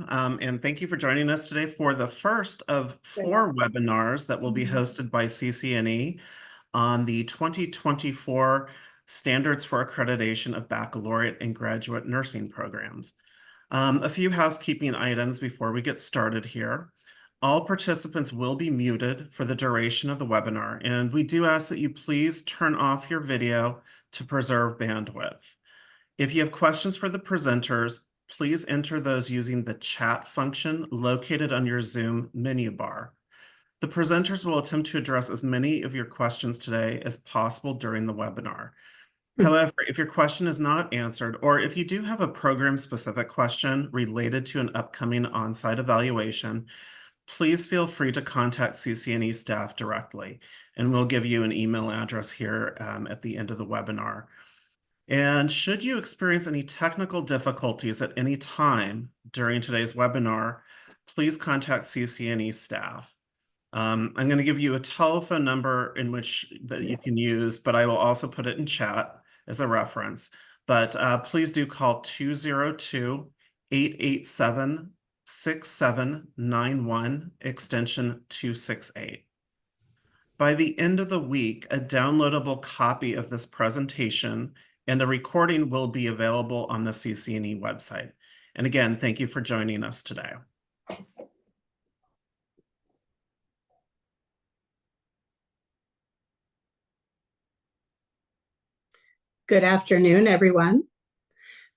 And thank you for joining us today for the first of 4 webinars that will be hosted by CCNE on the 2024 Standards for Accreditation of Baccalaureate and Graduate Nursing Programs. A few housekeeping items before we get started here. All participants will be muted for the duration of the webinar, and we do ask that you please turn off your video to preserve bandwidth. If you have questions for the presenters, please enter those using the chat function located on your Zoom menu bar. The presenters will attempt to address as many of your questions today as possible during the webinar. However, if your question is not answered, or if you do have a program-specific question related to an upcoming on-site evaluation, please feel free to contact CCNE staff directly, and we'll give you an email address here at the end of the webinar. And should you experience any technical difficulties at any time during today's webinar, please contact CCNE staff. I'm going to give you a telephone number that you can use, but I will also put it in chat as a reference. But please do call 202-887-6791, extension 268. By the end of the week, a downloadable copy of this presentation and a recording will be available on the CCNE website. And again, thank you for joining us today. Good afternoon, everyone.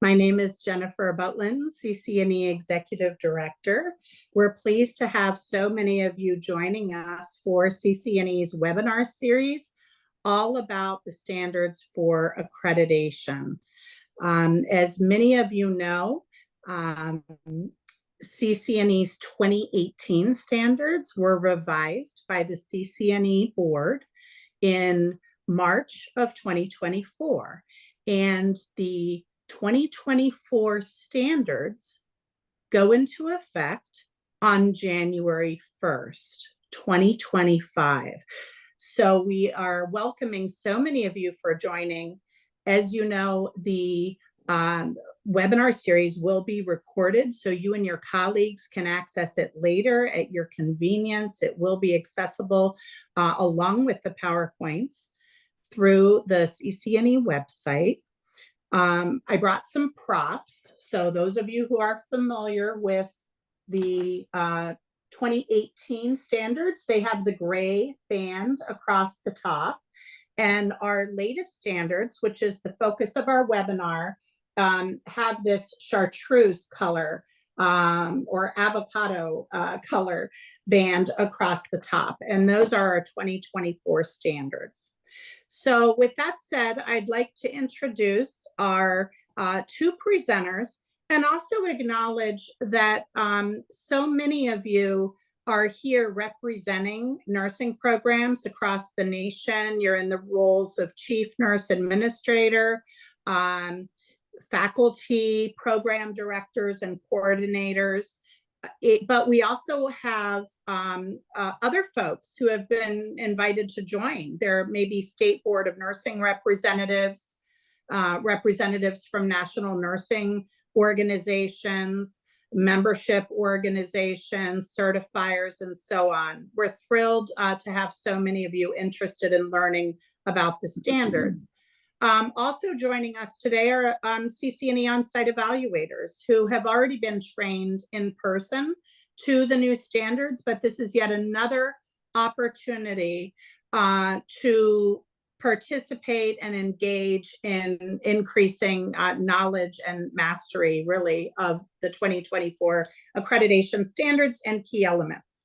My name is Jennifer Butlin, CCNE Executive Director. We're pleased to have so many of you joining us for CCNE's webinar series, all about the standards for accreditation. As many of you know, CCNE's 2018 standards were revised by the CCNE board in March of 2024, and the 2024 standards go into effect on January 1st, 2025. So we are welcoming so many of you for joining. As you know, the webinar series will be recorded, so you and your colleagues can access it later at your convenience. It will be accessible along with the PowerPoints through the CCNE website. I brought some props. So those of you who are familiar with the 2018 standards, they have the gray band across the top. And our latest standards, which is the focus of our webinar, have this chartreuse color or avocado color band across the top. And those are our 2024 standards. So with that said, I'd like to introduce our 2 presenters and also acknowledge that so many of you are here representing nursing programs across the nation. You're in the roles of chief nurse administrator, faculty, program directors, and coordinators. But we also have other folks who have been invited to join. There may be State Board of Nursing representatives, representatives from national nursing organizations, membership organizations, certifiers, and so on. We're thrilled to have so many of you interested in learning about the standards. Also joining us today are CCNE on-site evaluators who have already been trained in person to the new standards, but this is yet another opportunity to participate and engage in increasing knowledge and mastery, really, of the 2024 accreditation standards and key elements.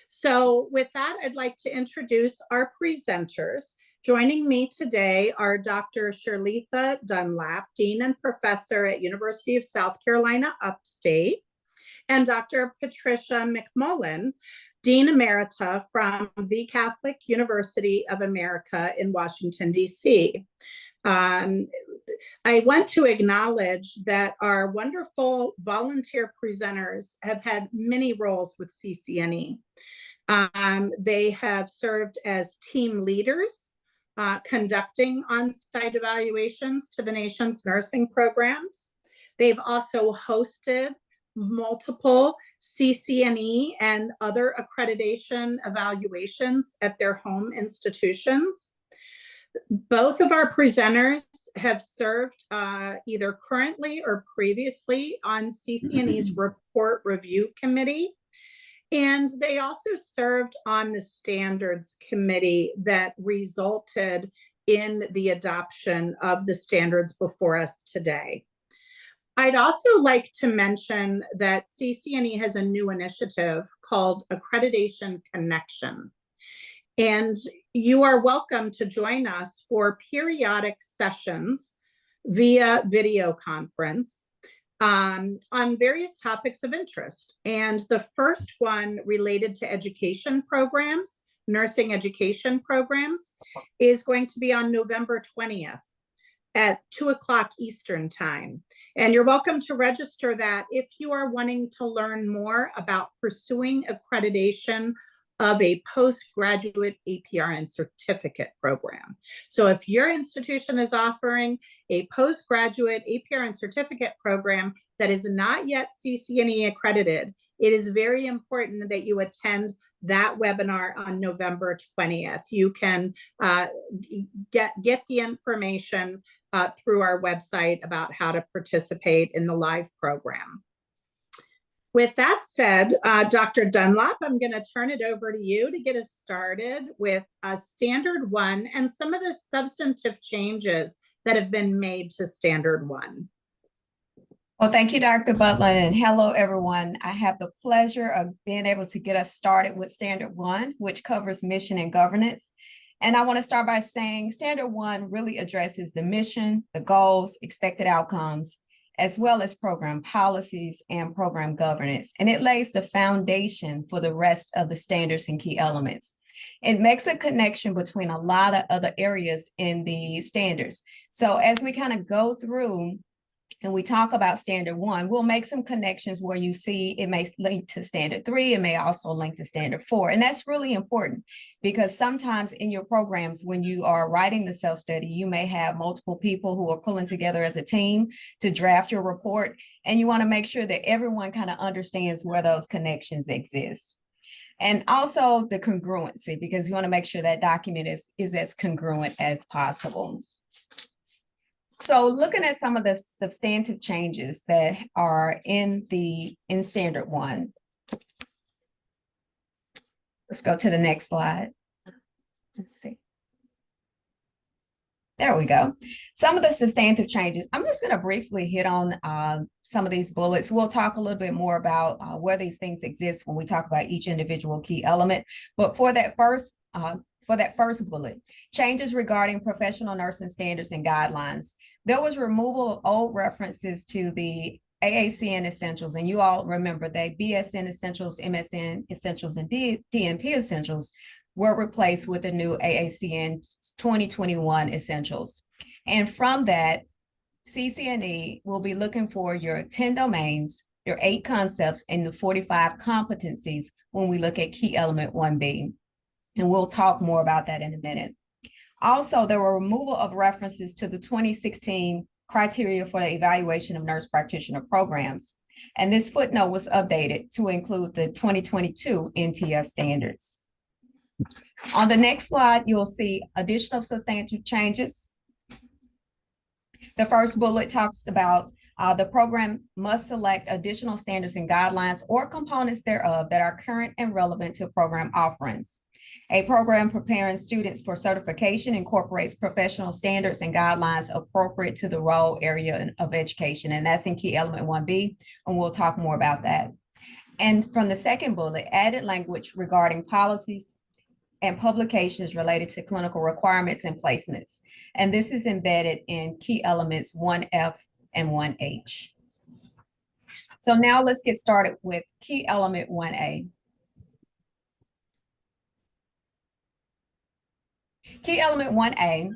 So with that, I'd like to introduce our presenters. Joining me today are Dr. Shirlitha Dunlap, Dean and Professor at University of South Carolina Upstate, and Dr. Patricia McMullen, Dean Emerita from the Catholic University of America in Washington, D.C. I want to acknowledge that our wonderful volunteer presenters have had many roles with CCNE. They have served as team leaders, conducting on-site evaluations to the nation's nursing programs. They've also hosted multiple CCNE and other accreditation evaluations at their home institutions. Both of our presenters have served either currently or previously on CCNE's report review committee. And they also served on the standards committee that resulted in the adoption of the standards before us today. I'd also like to mention that CCNE has a new initiative called Accreditation Connection. And you are welcome to join us for periodic sessions via video conference on various topics of interest. And the first one related to education programs, nursing education programs, is going to be on November 20th at 2:00 Eastern time. And you're welcome to register that if you are wanting to learn more about pursuing accreditation of a postgraduate APRN certificate program. So if your institution is offering a postgraduate APRN certificate program that is not yet CCNE accredited, it is very important that you attend that webinar on November 20th. You can get the information through our website about how to participate in the live program. With that said, Dr. Dunlop, I'm going to turn it over to you to get us started with Standard 1 and some of the substantive changes that have been made to Standard 1. Well, thank you, Dr. Butler, and hello, everyone. I have the pleasure of being able to get us started with Standard 1, which covers mission and governance. And I want to start by saying Standard 1 really addresses the mission, the goals, expected outcomes, as well as program policies and program governance. And it lays the foundation for the rest of the standards and key elements. It makes a connection between a lot of other areas in the standards. So as we kind of go through and we talk about Standard 1, we'll make some connections where you see it may link to Standard 3, it may also link to Standard 4. And that's really important because sometimes in your programs, when you are writing the self-study, you may have multiple people who are pulling together as a team to draft your report. And you want to make sure that everyone kind of understands where those connections exist. And also the congruency, because you want to make sure that document is as congruent as possible. So looking at some of the substantive changes that are in Standard 1. Let's go to the next slide. Let's see. There we go. Some of the substantive changes. I'm just going to briefly hit on some of these bullets. We'll talk a little bit more about where these things exist when we talk about each individual key element. But for that first bullet, changes regarding professional nursing standards and guidelines. There was removal of old references to the AACN Essentials, and you all remember that BSN Essentials, MSN Essentials, and DNP Essentials were replaced with the new AACN 2021 Essentials. And from that, CCNE will be looking for your 10 domains, your 8 concepts, and the 45 competencies when we look at key element 1B. And we'll talk more about that in a minute. Also, there were removal of references to the 2016 criteria for the evaluation of nurse practitioner programs. And this footnote was updated to include the 2022 NTF standards. On the next slide, you'll see additional substantive changes. The first bullet talks about the program must select additional standards and guidelines or components thereof that are current and relevant to program offerings. A program preparing students for certification incorporates professional standards and guidelines appropriate to the role area of education, and that's in key element 1B, and we'll talk more about that. And from the second bullet, added language regarding policies and publications related to clinical requirements and placements. And this is embedded in key elements 1F and 1H. So now let's get started with key element 1A. Key element 1A,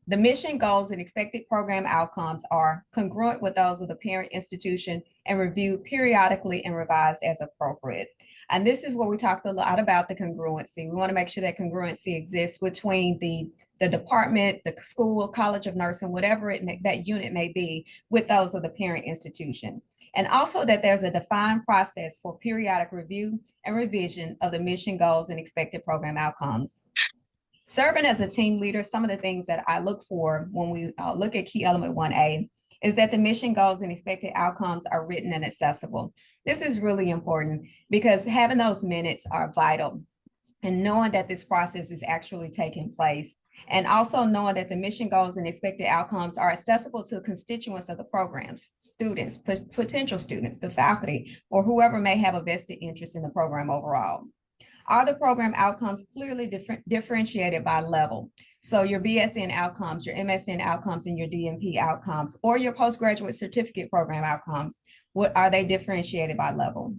the mission, goals, and expected program outcomes are congruent with those of the parent institution and reviewed periodically and revised as appropriate. And this is where we talked a lot about the congruency. We want to make sure that congruency exists between the department, the school, college of nursing, whatever that unit may be, with those of the parent institution. and also that there's a defined process for periodic review and revision of the mission goals and expected program outcomes. Serving as a team leader, some of the things that I look for when we look at key element 1A is that the mission goals and expected outcomes are written and accessible. This is really important because having those minutes are vital, and knowing that this process is actually taking place, and also knowing that the mission goals and expected outcomes are accessible to constituents of the programs, students, potential students, the faculty, or whoever may have a vested interest in the program overall. Are the program outcomes clearly differentiated by level? So your BSN outcomes, your MSN outcomes, and your DNP outcomes, or your postgraduate certificate program outcomes, what are they differentiated by level?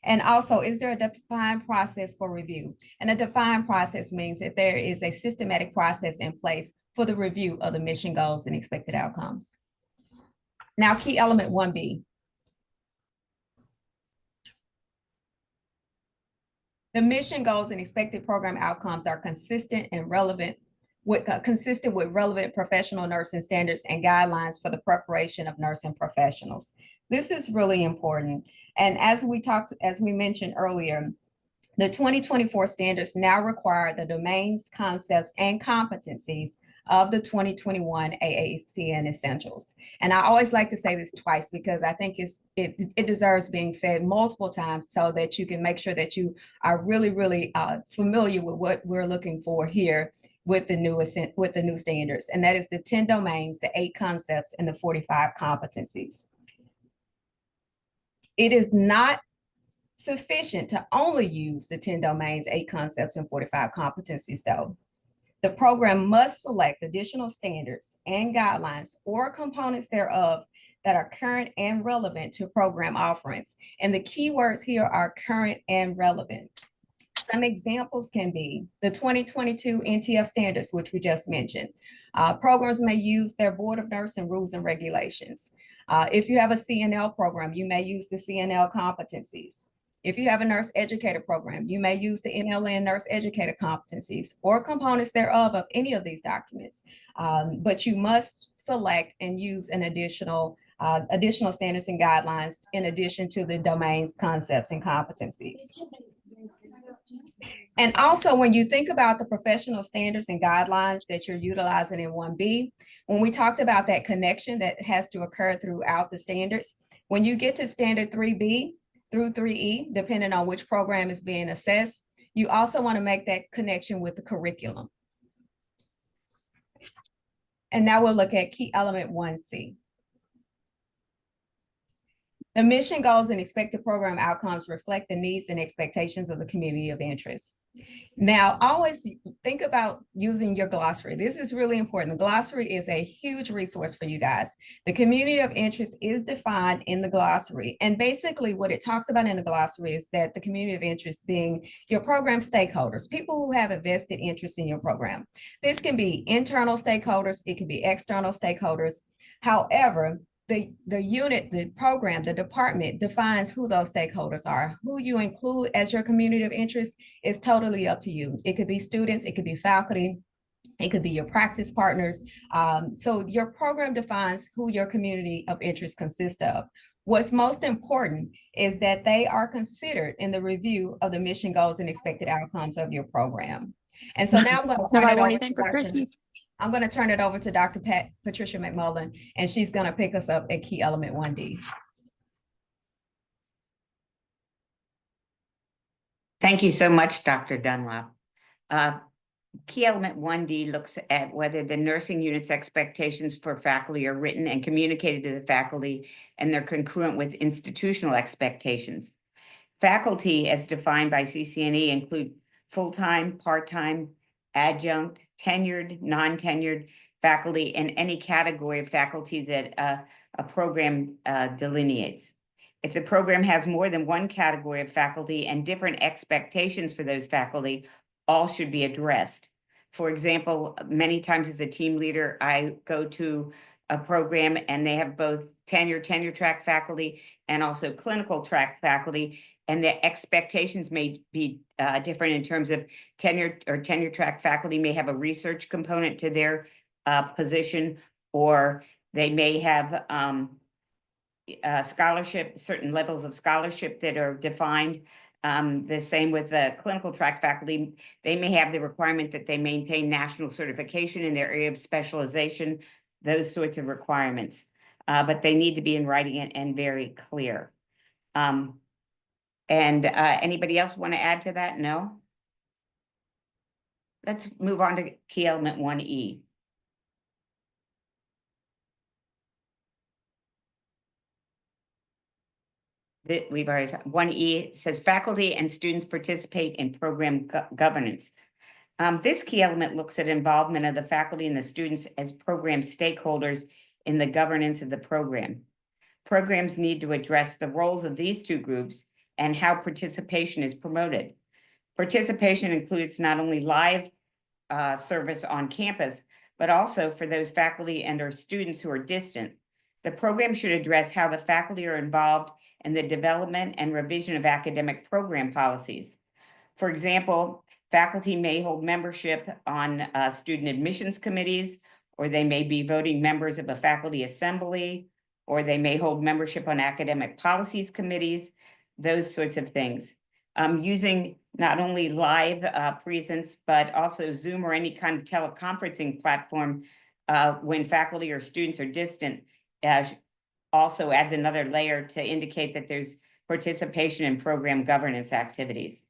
And also, is there a defined process for review? And a defined process means that there is a systematic process in place for the review of the mission goals and expected outcomes. Now, key element 1B. The mission goals and expected program outcomes are consistent and relevant consistent with relevant professional nursing standards and guidelines for the preparation of nursing professionals. This is really important. And as we mentioned earlier, the 2024 standards now require the domains, concepts, and competencies of the 2021 AACN Essentials. And I always like to say this twice because I think it deserves being said multiple times so that you can make sure that you are really familiar with what we're looking for here with the new standards. And that is the 10 domains, the 8 concepts, and the 45 competencies. It is not sufficient to only use the 10 domains, 8 concepts, and 45 competencies, though. The program must select additional standards and guidelines or components thereof that are current and relevant to program offerings. And the key words here are current and relevant. Some examples can be the 2022 NTF standards, which we just mentioned. Programs may use their Board of Nursing rules and regulations. If you have a CNL program, you may use the CNL competencies. If you have a nurse educator program, you may use the NLN nurse educator competencies or components thereof of any of these documents. But you must select and use an additional standards and guidelines in addition to the domains, concepts, and competencies. And also, when you think about the professional standards and guidelines that you're utilizing in 1B, when we talked about that connection that has to occur throughout the standards, when you get to standard 3B through 3E, depending on which program is being assessed, you also want to make that connection with the curriculum. And now we'll look at key element 1C. The mission goals and expected program outcomes reflect the needs and expectations of the community of interest. Now, always think about using your glossary. This is really important. The glossary is a huge resource for you guys. The community of interest is defined in the glossary. And basically what it talks about in the glossary is that the community of interest being your program stakeholders, people who have a vested interest in your program. This can be internal stakeholders, it can be external stakeholders. However, the unit, the program, the department defines who those stakeholders are. Who you include as your community of interest is totally up to you. It could be students, it could be faculty, it could be your practice partners. So your program defines who your community of interest consists of. What's most important is that they are considered in the review of the mission goals and expected outcomes of your program. And so now I'm going to turn it over to I'm going to turn it over to Dr. Patricia McMullen, and she's going to pick us up at key element 1D. Thank you so much, Dr. Dunlop. Key element 1D looks at whether the nursing unit's expectations for faculty are written and communicated to the faculty, and they're congruent with institutional expectations. Faculty, as defined by CCNE, include full-time, part-time, adjunct, tenured, non-tenured faculty, and any category of faculty that a program delineates. If the program has more than one category of faculty and different expectations for those faculty, all should be addressed. For example, many times as a team leader, I go to a program and they have both tenure track faculty and also clinical track faculty, and the expectations may be different in terms of tenure track faculty may have a research component to their position, or they may have scholarship, certain levels of scholarship that are defined. The same with the clinical track faculty. They may have the requirement that they maintain national certification in their area of specialization, those sorts of requirements. But they need to be in writing and very clear. Anybody else want to add to that? No? Let's move on to key element 1E. We've already talked. 1E says faculty and students participate in program governance. This key element looks at involvement of the faculty and the students as program stakeholders in the governance of the program. Programs need to address the roles of these two groups and how participation is promoted. Participation includes not only live service on campus, but also for those faculty and or students who are distant. The program should address how the faculty are involved in the development and revision of academic program policies. For example, faculty may hold membership on student admissions committees, or they may be voting members of a faculty assembly, or they may hold membership on academic policies committees, those sorts of things. Using not only live presence, but also Zoom or any kind of teleconferencing platform when faculty or students are distant also adds another layer to indicate that there's participation in program governance activities.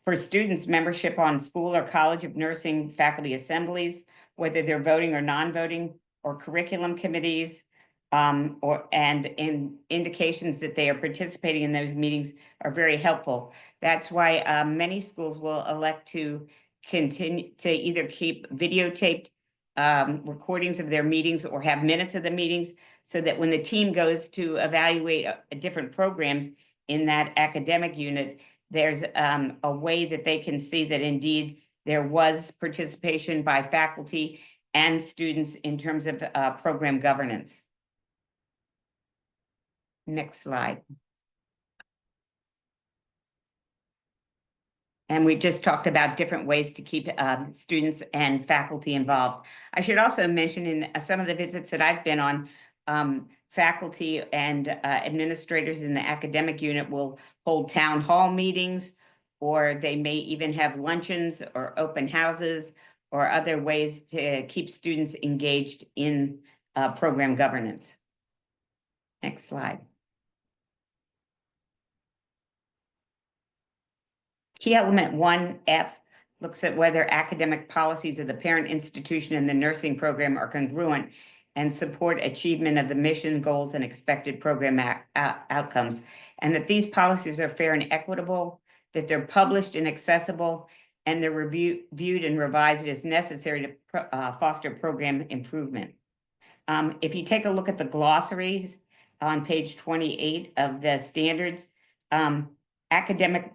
For students, membership on school or college of nursing faculty assemblies, whether they're voting or non-voting, or curriculum committees, and in indications that they are participating in those meetings are very helpful. That's why many schools will elect to continue to either keep videotaped recordings of their meetings or have minutes of the meetings, so that when the team goes to evaluate different programs in that academic unit, there's a way that they can see that indeed there was participation by faculty and students in terms of program governance. Next slide. And we just talked about different ways to keep students and faculty involved. I should also mention in some of the visits that I've been on, faculty and administrators in the academic unit will hold town hall meetings, or they may even have luncheons or open houses or other ways to keep students engaged in program governance. Next slide. Key element 1F looks at whether academic policies of the parent institution and the nursing program are congruent and support achievement of the mission, goals, and expected program outcomes, and that these policies are fair and equitable, that they're published and accessible, and they're reviewed and revised as necessary to foster program improvement. If you take a look at the glossaries on page 28 of the standards, academic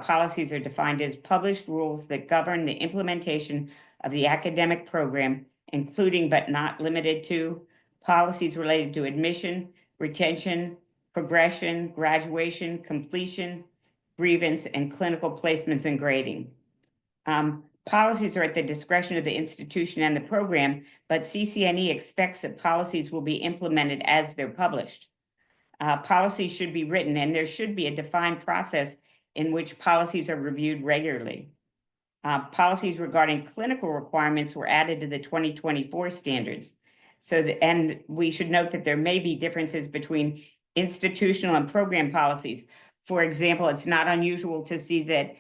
policies are defined as published rules that govern the implementation of the academic program, including but not limited to policies related to admission, retention, progression, graduation, completion, grievance, and clinical placements and grading. Policies are at the discretion of the institution and the program, but CCNE expects that policies will be implemented as they're published. Policies should be written, and there should be a defined process in which policies are reviewed regularly. Policies regarding clinical requirements were added to the 2024 standards. And we should note that there may be differences between institutional and program policies. For example, it's not unusual to see that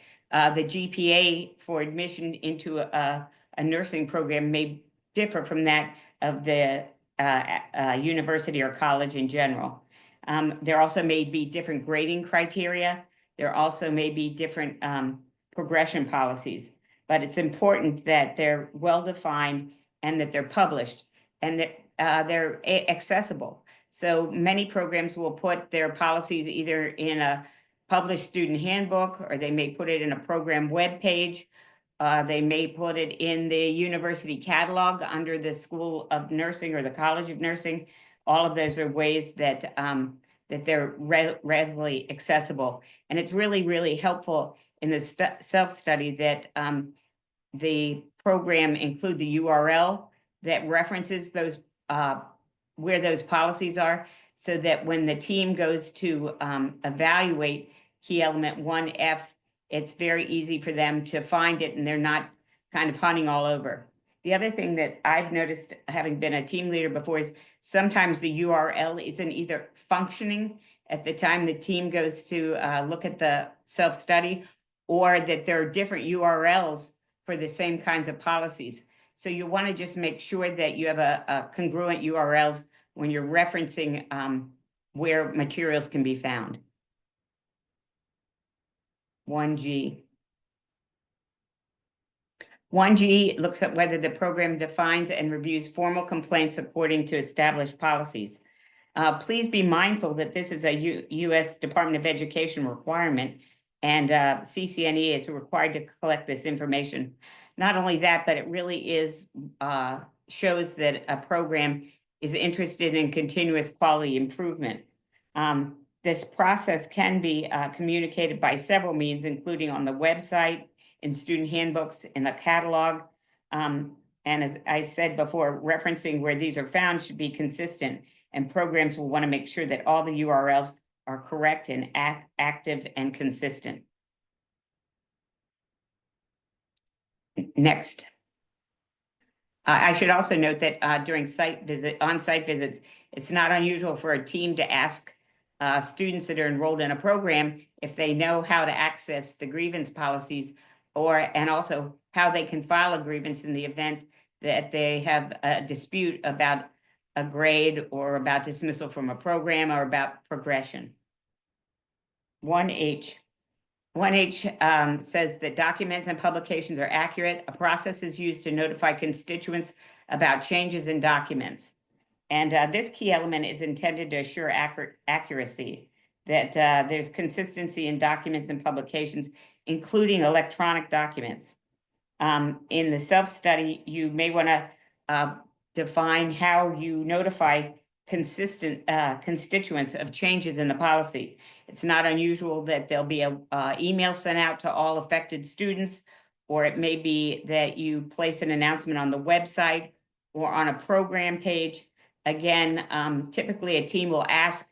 the GPA for admission into a nursing program may differ from that of the university or college in general. There also may be different grading criteria. There also may be different progression policies, but it's important that they're well-defined and that they're published and that they're accessible. So many programs will put their policies either in a published student handbook, or they may put it in a program web page. They may put it in the university catalog under the School of Nursing or the College of Nursing. All of those are ways that that they're readily accessible. And it's really, really helpful in the self-study that the program include the URL that references those where those policies are, so that when the team goes to evaluate key element 1F, it's very easy for them to find it and they're not kind of hunting all over. The other thing that I've noticed, having been a team leader before, is sometimes the URL isn't either functioning at the time the team goes to look at the self-study, or that there are different URLs for the same kinds of policies. So you want to just make sure that you have a congruent URLs when you're referencing where materials can be found. 1G. 1G looks at whether the program defines and reviews formal complaints according to established policies. Please be mindful that this is a U.S. Department of Education requirement, and CCNE is required to collect this information. Not only that, but it really is shows that a program is interested in continuous quality improvement. This process can be communicated by several means, including on the website, in student handbooks, in the catalog. And as I said before, referencing where these are found should be consistent, and programs will want to make sure that all the URLs are correct and active and consistent. Next. I should also note that during on-site visits, it's not unusual for a team to ask students that are enrolled in a program if they know how to access the grievance policies, and also how they can file a grievance in the event that they have a dispute about a grade or about dismissal from a program or about progression. 1H. 1H says that documents and publications are accurate. A process is used to notify constituents about changes in documents. And this key element is intended to assure accuracy, that there's consistency in documents and publications, including electronic documents. In the self-study, you may want to define how you notify constituents of changes in the policy. It's not unusual that there'll be an email sent out to all affected students, or it may be that you place an announcement on the website or on a program page. Again, typically a team will ask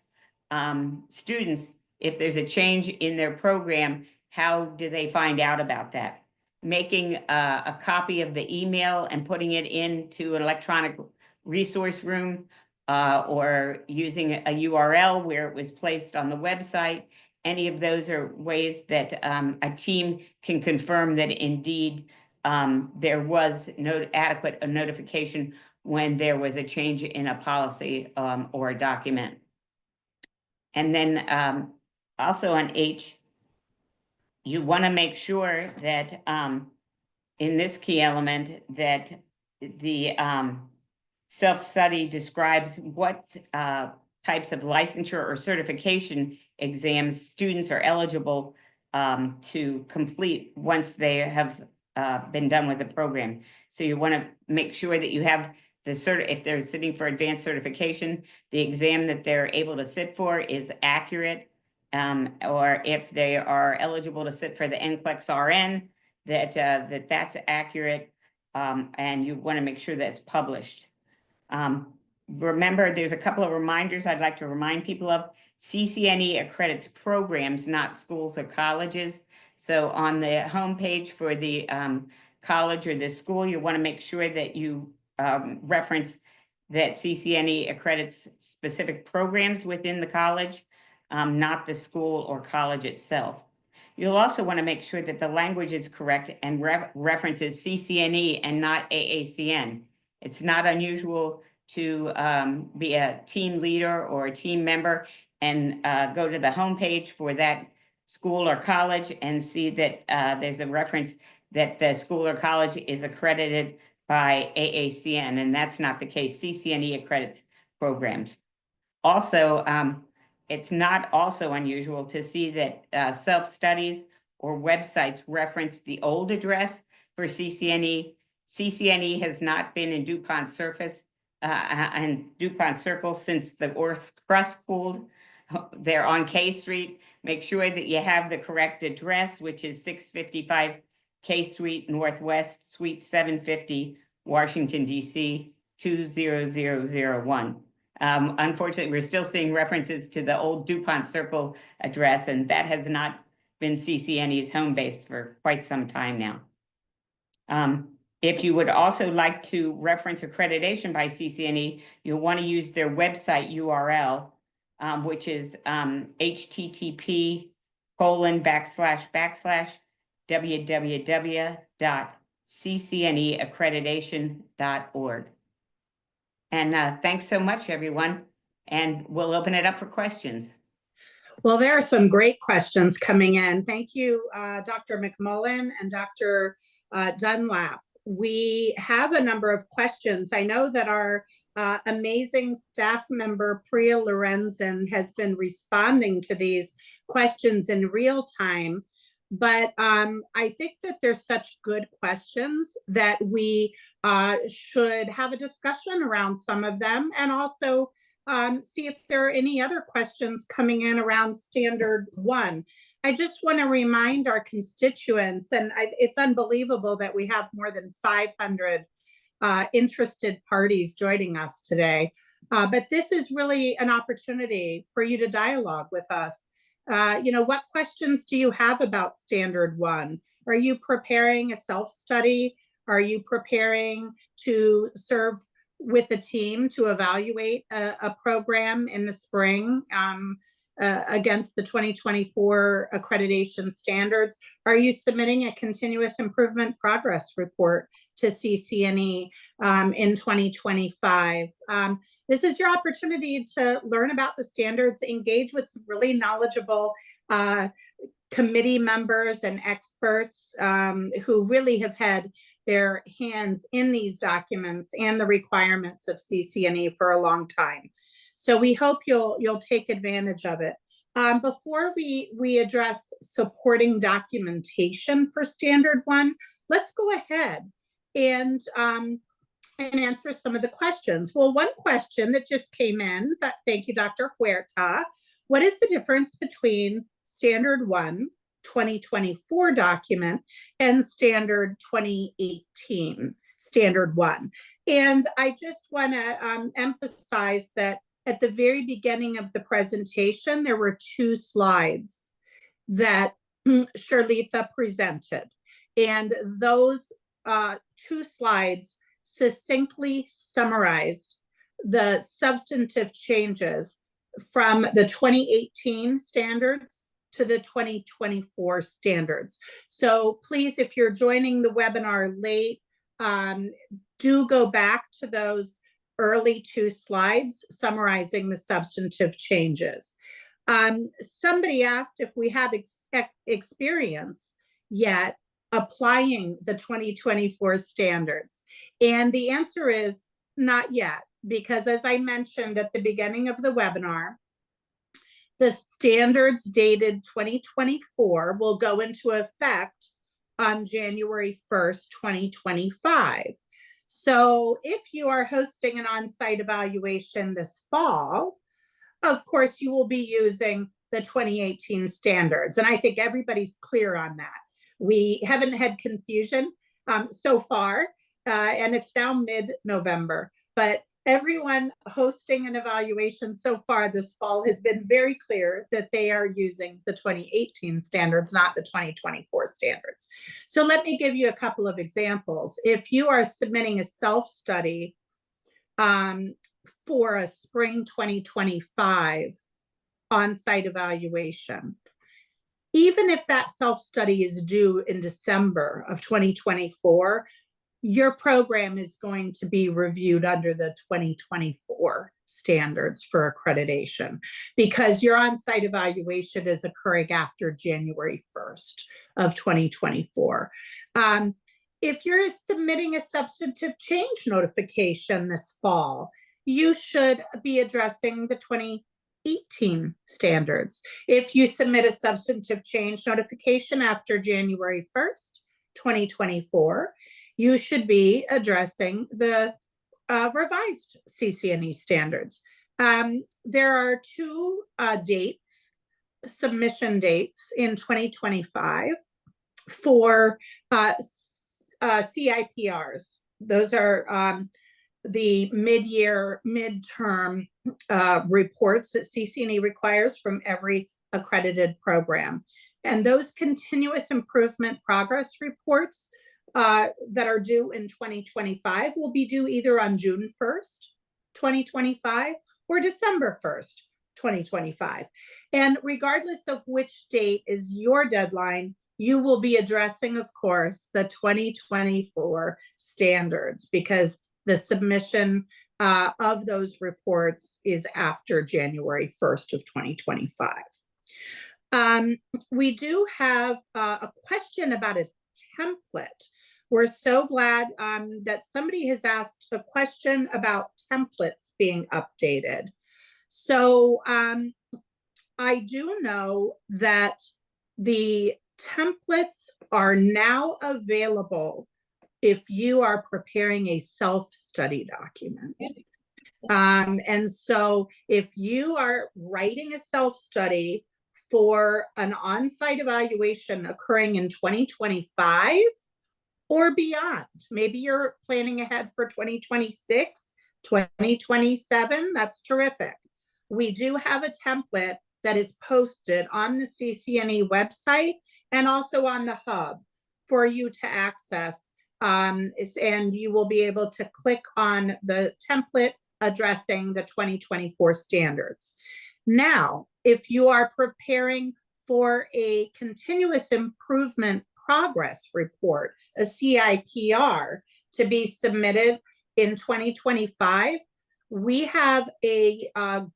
students if there's a change in their program, how do they find out about that? Making a copy of the email and putting it into an electronic resource room, or using a URL where it was placed on the website. Any of those are ways that a team can confirm that indeed there was adequate notification when there was a change in a policy or a document. And then also on H, you want to make sure that in this key element that the self-study describes what types of licensure or certification exams students are eligible to complete once they have been done with the program. So you want to make sure that you have if they're sitting for advanced certification, the exam that they're able to sit for is accurate, or if they are eligible to sit for the NCLEX RN, that's accurate, and you want to make sure that it's published. Remember, there's a couple of reminders I'd like to remind people of. CCNE accredits programs, not schools or colleges. So on the homepage for the college or the school, you want to make sure that you reference that CCNE accredits specific programs within the college, not the school or college itself. You'll also want to make sure that the language is correct and references CCNE and not AACN. It's not unusual to be a team leader or a team member and go to the homepage for that school or college and see that there's a reference that the school or college is accredited by AACN, and that's not the case. CCNE accredits programs. Also, it's not also unusual to see that self-studies or websites reference the old address for CCNE. CCNE has not been in DuPont Surface and DuPont Circle since the crust cooled. They're on K Street. Make sure that you have the correct address, which is 655 K Street Northwest, Suite 750, Washington, D.C. 20001. Unfortunately, we're still seeing references to the old DuPont Circle address, and that has not been CCNE's home base for quite some time now. If you would also like to reference accreditation by CCNE, you'll want to use their website URL, which is http://www.ccneaccreditation.org. And thanks so much, everyone. And we'll open it up for questions. Well, there are some great questions coming in. Thank you, Dr. McMullen and Dr. Dunlap. We have a number of questions. I know that our amazing staff member, Priya Lorenzen, has been responding to these questions in real time. But I think that there's such good questions that we should have a discussion around some of them, and also see if there are any other questions coming in around Standard 1. I just want to remind our constituents, and it's unbelievable that we have more than 500 interested parties joining us today. But this is really an opportunity for you to dialogue with us. What questions do you have about Standard 1? Are you preparing a self-study? Are you preparing to serve with a team to evaluate a program in the spring against the 2024 accreditation standards? Are you submitting a continuous improvement progress report to CCNE in 2025? This is your opportunity to learn about the standards, engage with some really knowledgeable committee members and experts who really have had their hands in these documents and the requirements of CCNE for a long time. So we hope you'll take advantage of it. Before we address supporting documentation for Standard 1, let's go ahead and answer some of the questions. Well, one question that just came in, thank you, Dr. Huerta. What is the difference between Standard 1 2024 document and Standard 2018 Standard 1? And I just want to emphasize that at the very beginning of the presentation, there were 2 slides that Shirlita presented. And those 2 slides succinctly summarized the substantive changes from the 2018 standards to the 2024 standards. So please, if you're joining the webinar late, do go back to those early 2 slides summarizing the substantive changes. Somebody asked if we have experience yet applying the 2024 standards. And the answer is not yet, because as I mentioned at the beginning of the webinar, the standards dated 2024 will go into effect on January 1st, 2025. So if you are hosting an on-site evaluation this fall, of course, you will be using the 2018 standards. And I think everybody's clear on that. We haven't had confusion so far, and it's now mid-November, but everyone hosting an evaluation so far this fall has been very clear that they are using the 2018 standards, not the 2024 standards. So let me give you a couple of examples. If you are submitting a self-study for a spring 2025 on-site evaluation, even if that self-study is due in December of 2024, your program is going to be reviewed under the 2024 standards for accreditation, because your on-site evaluation is occurring after January 1st of 2024. If you're submitting a substantive change notification this fall, you should be addressing the 2018 standards. If you submit a substantive change notification after January 1st, 2024, you should be addressing the revised CCNE standards. There are 2 submission dates in 2025 for CIPRs. Those are the midterm reports that CCNE requires from every accredited program. And those continuous improvement progress reports that are due in 2025 will be due either on June 1st, 2025 or December 1st, 2025. And regardless of which date is your deadline, you will be addressing, of course, the 2024 standards, because the submission of those reports is after January 1st of 2025. We do have a question about a template. We're so glad that somebody has asked a question about templates being updated. So I do know that the templates are now available if you are preparing a self-study document. And so if you are writing a self-study for an on-site evaluation occurring in 2025 or beyond, maybe you're planning ahead for 2026, 2027, that's terrific. We do have a template that is posted on the CCNE website and also on the hub for you to access. And you will be able to click on the template addressing the 2024 standards. Now, if you are preparing for a continuous improvement progress report, a CIPR, to be submitted in 2025, we have a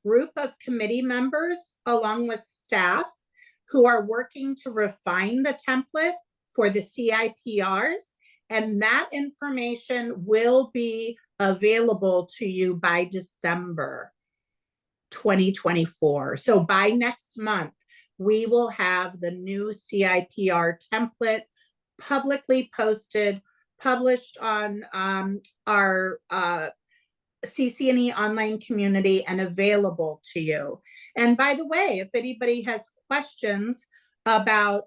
group of committee members along with staff who are working to refine the template for the CIPRs, and that information will be available to you by December 2024. So by next month, we will have the new CIPR template publicly posted, published on our CCNE online community and available to you. And by the way, if anybody has questions about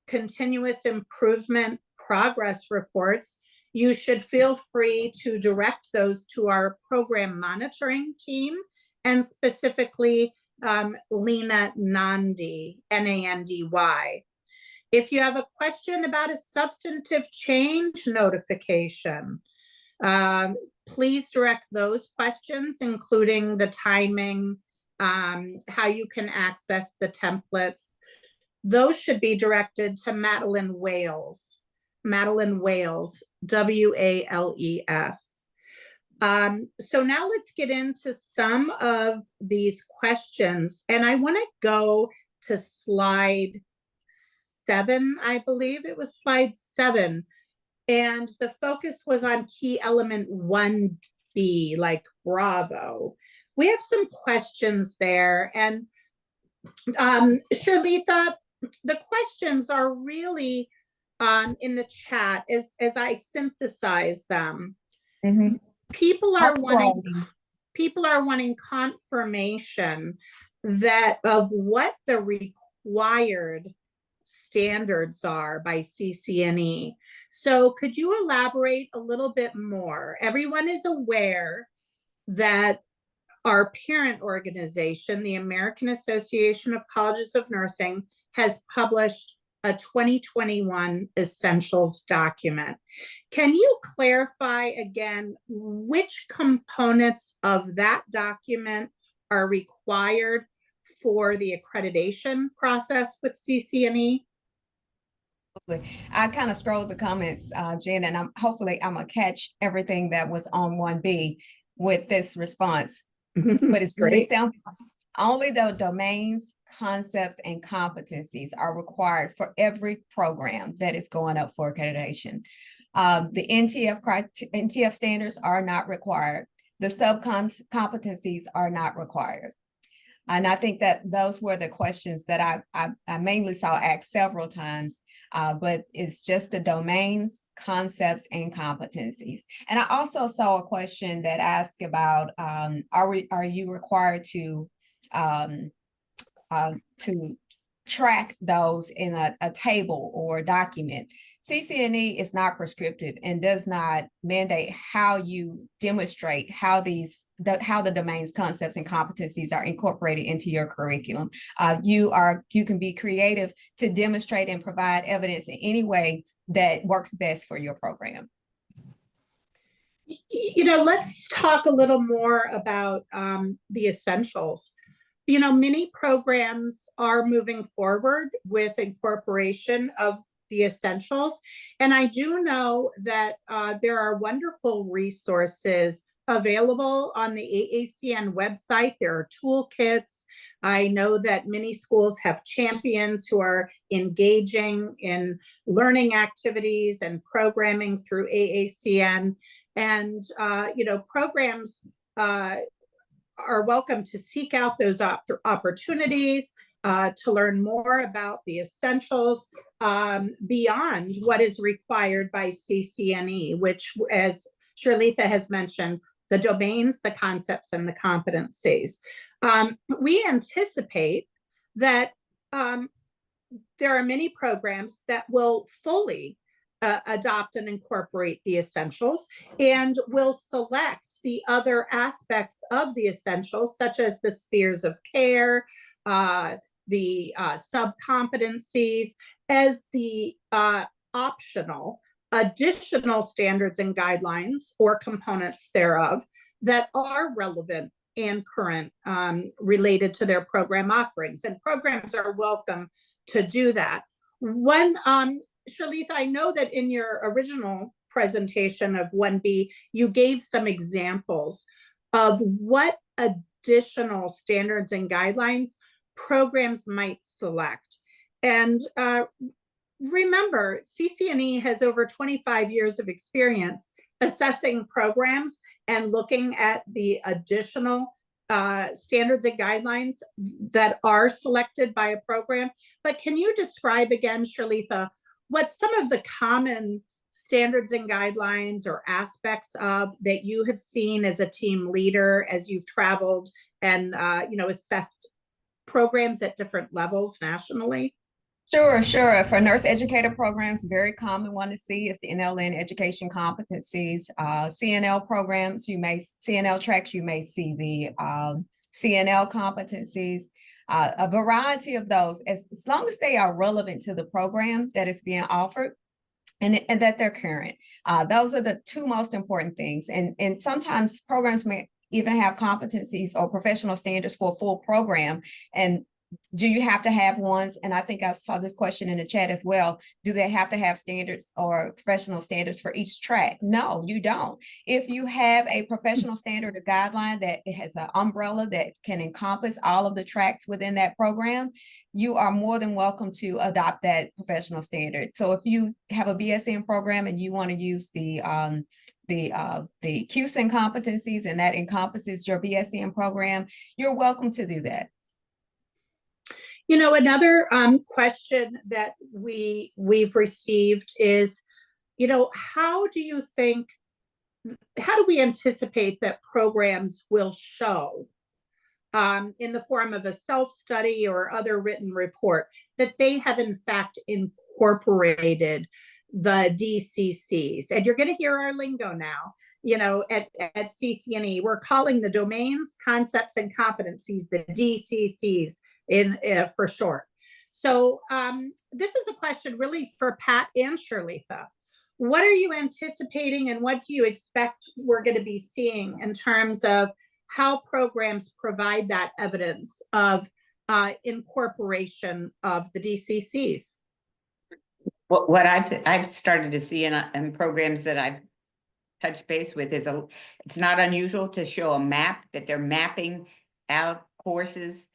continuous improvement progress reports, you should feel free to direct those to our program monitoring team, and specifically Lena Nandi, Nandy. If you have a question about a substantive change notification, please direct those questions, including the timing, how you can access the templates. Those should be directed to Madeline Wales, Wales, W-A-L-E-S. So now let's get into some of these questions. And I want to go to slide 7, I believe it was slide 7. And the focus was on key element 1B, like Bravo. We have some questions there. And Shirlita, the questions are really in the chat as I synthesize them. Mm-hmm. People are wanting confirmation that of what the required standards are by CCNE. So could you elaborate a little bit more? Everyone is aware that our parent organization, the American Association of Colleges of Nursing, has published a 2021 essentials document. Can you clarify again which components of that document are required for the accreditation process with CCNE? I kind of strolled the comments, Jen, and hopefully I'm gonna catch everything that was on 1B with this response. But it's really simple. Only the domains, concepts, and competencies are required for every program that is going up for accreditation. The NTF standards are not required. The sub-competencies are not required. And I think that those were the questions that I mainly saw asked several times, but it's just the domains, concepts, and competencies. And I also saw a question that asked about, are you required to track those in a table or document? CCNE is not prescriptive and does not mandate how you demonstrate how how the domains, concepts, and competencies are incorporated into your curriculum. You can be creative to demonstrate and provide evidence in any way that works best for your program. Let's talk a little more about the essentials. Many programs are moving forward with incorporation of the essentials. And I do know that there are wonderful resources available on the AACN website. There are toolkits. I know that many schools have champions who are engaging in learning activities and programming through AACN. And, programs are welcome to seek out those opportunities to learn more about the essentials beyond what is required by CCNE, which, as Shirlitha has mentioned, the domains, the concepts, and the competencies. We anticipate that there are many programs that will fully adopt and incorporate the essentials and will select the other aspects of the essentials, such as the spheres of care, the sub-competencies, as the optional additional standards and guidelines or components thereof that are relevant and current related to their program offerings. And programs are welcome to do that. Shirlitha, I know that in your original presentation of 1B, you gave some examples of what additional standards and guidelines programs might select. And remember, CCNE has over 25 years of experience assessing programs and looking at the additional standards and guidelines that are selected by a program. But can you describe again, Shirlitha, what some of the common standards and guidelines or aspects of that you have seen as a team leader as you've traveled and assessed programs at different levels nationally? Sure. For nurse educator programs, very common one to see is the NLN education competencies. CNL programs, CNL tracks, you may see the CNL competencies. A variety of those, as long as they are relevant to the program that is being offered and that they're current. Those are the two most important things. And sometimes programs may even have competencies or professional standards for a full program. And do you have to have ones? And I think I saw this question in the chat as well. Do they have to have standards or professional standards for each track? No, you don't. If you have a professional standard or guideline that it has an umbrella that can encompass all of the tracks within that program, you are more than welcome to adopt that professional standard. So if you have a BSN program and you want to use the QSIN competencies and that encompasses your BSN program, you're welcome to do that. Another question that we've received is, how do we anticipate that programs will show in the form of a self-study or other written report that they have in fact incorporated the DCCs? And you're going to hear our lingo now. At CCNE, we're calling the domains, concepts, and competencies the DCCs for short. So this is a question really for Pat and Shirlitha. What are you anticipating and what do you expect we're going to be seeing in terms of how programs provide that evidence of incorporation of the DCCs? What I've started to see in programs that I've touched base with is it's not unusual to show a map that they're mapping out courses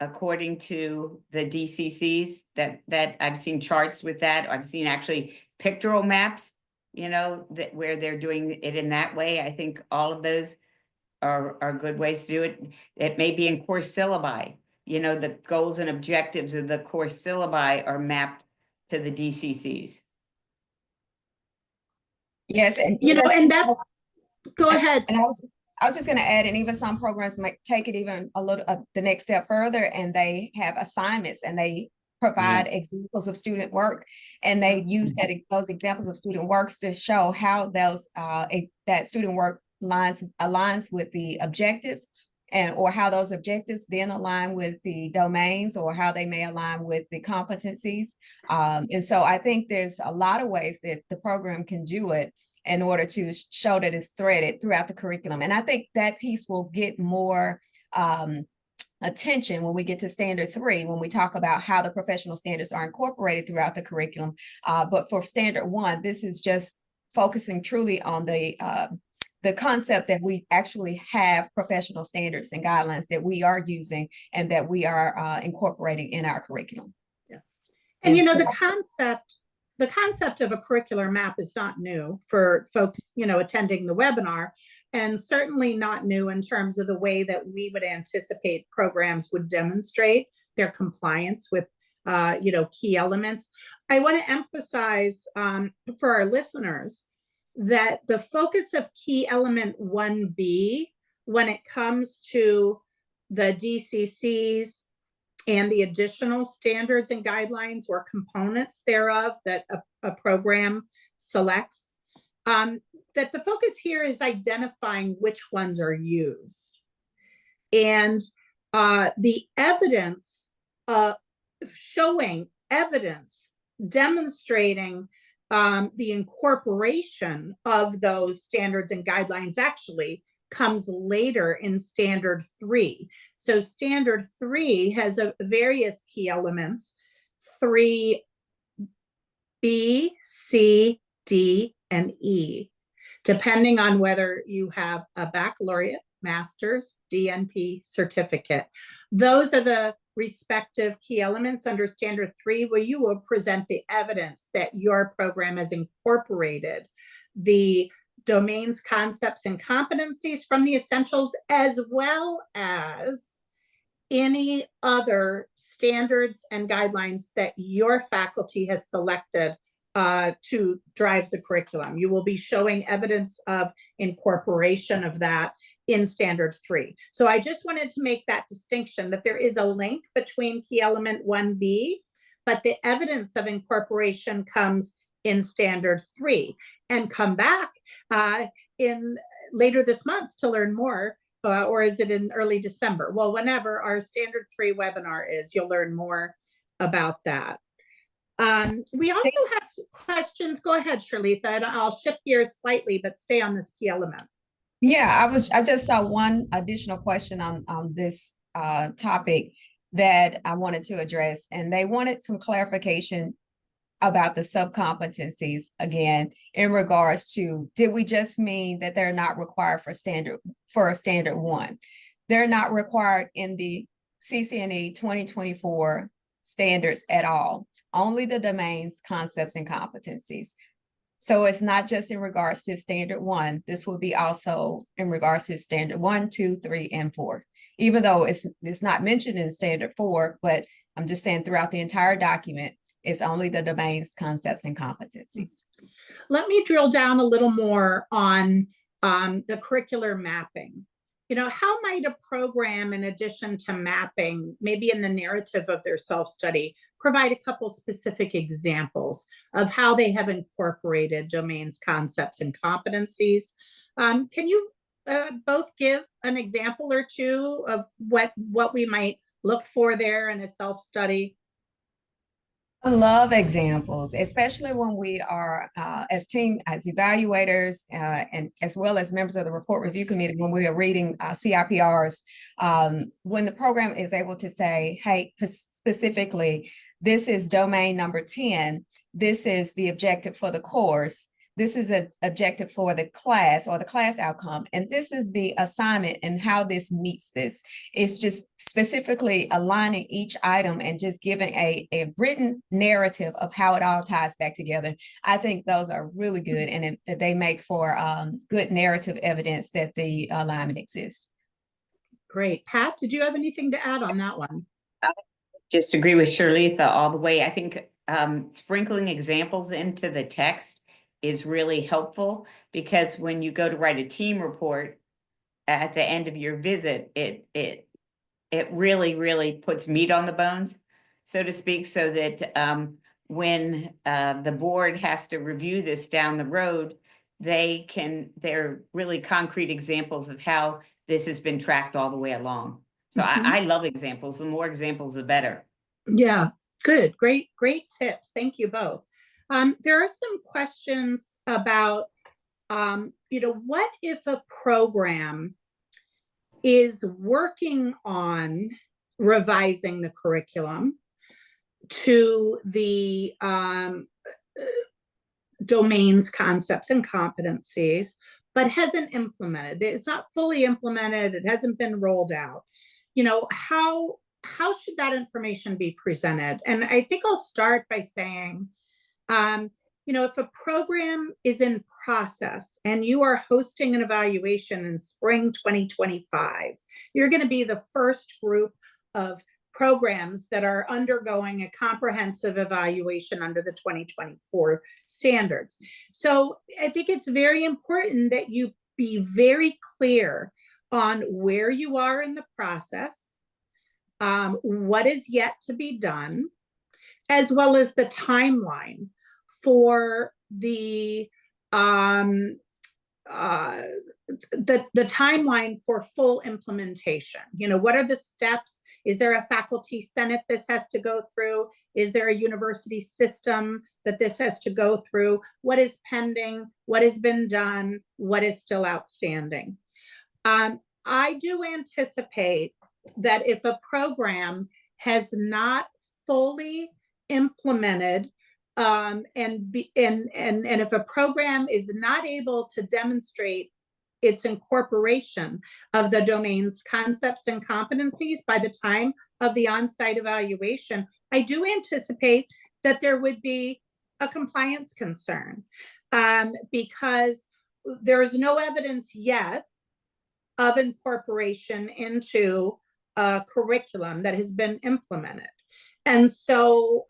according to the DCCs. That I've seen charts with that. I've seen actually pictorial maps, where they're doing it in that way. I think all of those are good ways to do it. It may be in course syllabi. The goals and objectives of the course syllabi are mapped to the DCCs. Yes, and and that's, go ahead. And I was just going to add, and even some programs might take it even a little the next step further, and they have assignments and they provide examples of student work, and they use those examples of student works to show how that student work aligns with the objectives, or how those objectives then align with the domains, or how they may align with the competencies. And so I think there's a lot of ways that the program can do it in order to show that it's threaded throughout the curriculum. And I think that piece will get more attention when we get to standard 3, when we talk about how the professional standards are incorporated throughout the curriculum. But for standard 1, this is just focusing truly on the concept that we actually have professional standards and guidelines that we are using and that we are incorporating in our curriculum. Yes. And the concept of a curricular map is not new for folks, attending the webinar, and certainly not new in terms of the way that we would anticipate programs would demonstrate their compliance with, key elements. I want to emphasize for our listeners that the focus of key element 1B, when it comes to the DCCs and the additional standards and guidelines or components thereof that a program selects, that the focus here is identifying which ones are used. And the evidence, showing evidence demonstrating the incorporation of those standards and guidelines actually comes later in standard 3. So standard 3 has various key elements, 3B, C, D, and E, depending on whether you have a baccalaureate, master's, DNP certificate. Those are the respective key elements under standard 3, where you will present the evidence that your program has incorporated the domains, concepts, and competencies from the essentials, as well as any other standards and guidelines that your faculty has selected to drive the curriculum. You will be showing evidence of incorporation of that in standard 3. So I just wanted to make that distinction, that there is a link between key element 1B, but the evidence of incorporation comes in standard 3. And come back in later this month to learn more, or is it in early December? Well, whenever our standard 3 webinar is, you'll learn more about that. We also have questions. Go ahead, Shirlitha, and I'll shift gears slightly, but stay on this key element. Yeah, I just saw one additional question on this topic that I wanted to address, and they wanted some clarification about the subcompetencies again, in regards to, did we just mean that they're not required for a standard 1? They're not required in the CCNE 2024 standards at all, only the domains, concepts, and competencies. So it's not just in regards to standard 1, this will be also in regards to standard 1, 2, 3, and 4, even though it's not mentioned in standard 4, but I'm just saying throughout the entire document, it's only the domains, concepts, and competencies. Let me drill down a little more on the curricular mapping. How might a program, in addition to mapping, maybe in the narrative of their self-study, provide a couple specific examples of how they have incorporated domains, concepts, and competencies? Can you both give an example or two of what we might look for there in a self-study? I love examples, especially when we are as evaluators, and as well as members of the report review committee, when we are reading CIPRs, when the program is able to say, hey, specifically, this is domain number 10, this is the objective for the course, this is an objective for the class or the class outcome, and this is the assignment and how this meets this. It's just specifically aligning each item and just giving a written narrative of how it all ties back together. I think those are really good, and they make for good narrative evidence that the alignment exists. Great. Pat, did you have anything to add on that one? Just agree with Shirlitha all the way. I think sprinkling examples into the text is really helpful, because when you go to write a team report at the end of your visit, it really puts meat on the bones. so to speak, so that when the board has to review this down the road, they're really concrete examples of how this has been tracked all the way along. So I love examples. The more examples, the better. Yeah, good. Great tips. Thank you both. There are some questions about, what if a program is working on revising the curriculum to the domains, concepts, and competencies, but hasn't implemented. It's not fully implemented. It hasn't been rolled out. How should that information be presented? And I think I'll start by saying, if a program is in process and you are hosting an evaluation in spring 2025, you're going to be the first group of programs that are undergoing a comprehensive evaluation under the 2024 standards. So I think it's very important that you be very clear on where you are in the process, what is yet to be done, as well as the timeline for the timeline for full implementation. What are the steps? Is there a faculty senate this has to go through? Is there a university system that this has to go through? What is pending? What has been done? What is still outstanding? I do anticipate that if a program has not fully implemented and if a program is not able to demonstrate its incorporation of the domains, concepts, and competencies by the time of the on-site evaluation, I do anticipate that there would be a compliance concern because there is no evidence yet of incorporation into a curriculum that has been implemented. And so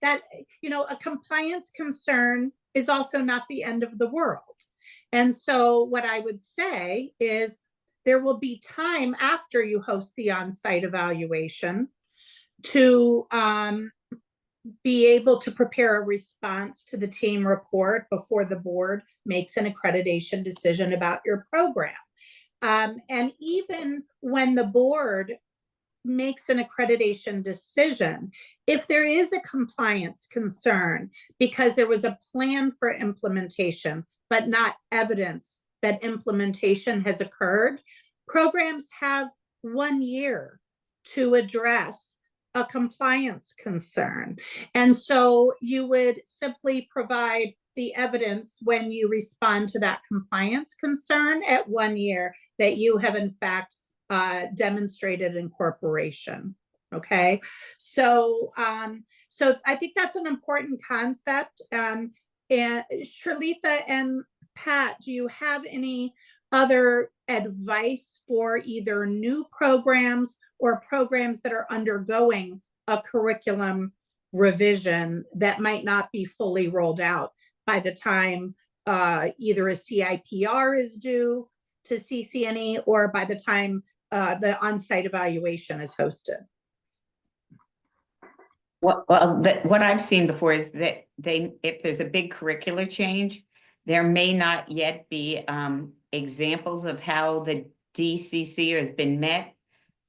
that, a compliance concern is also not the end of the world. And so what I would say is there will be time after you host the on-site evaluation to be able to prepare a response to the team report before the board makes an accreditation decision about your program. And even when the board makes an accreditation decision, if there is a compliance concern because there was a plan for implementation, but not evidence that implementation has occurred, programs have 1 year to address a compliance concern. And so you would simply provide the evidence when you respond to that compliance concern at 1 year that you have in fact demonstrated incorporation. Okay, so I think that's an important concept. And Sharlitha and Pat, do you have any other advice for either new programs or programs that are undergoing a curriculum revision that might not be fully rolled out by the time either a CIPR is due to CCNE or by the time the on-site evaluation is hosted? Well, what I've seen before is that if there's a big curricular change, there may not yet be examples of how the DCC has been met.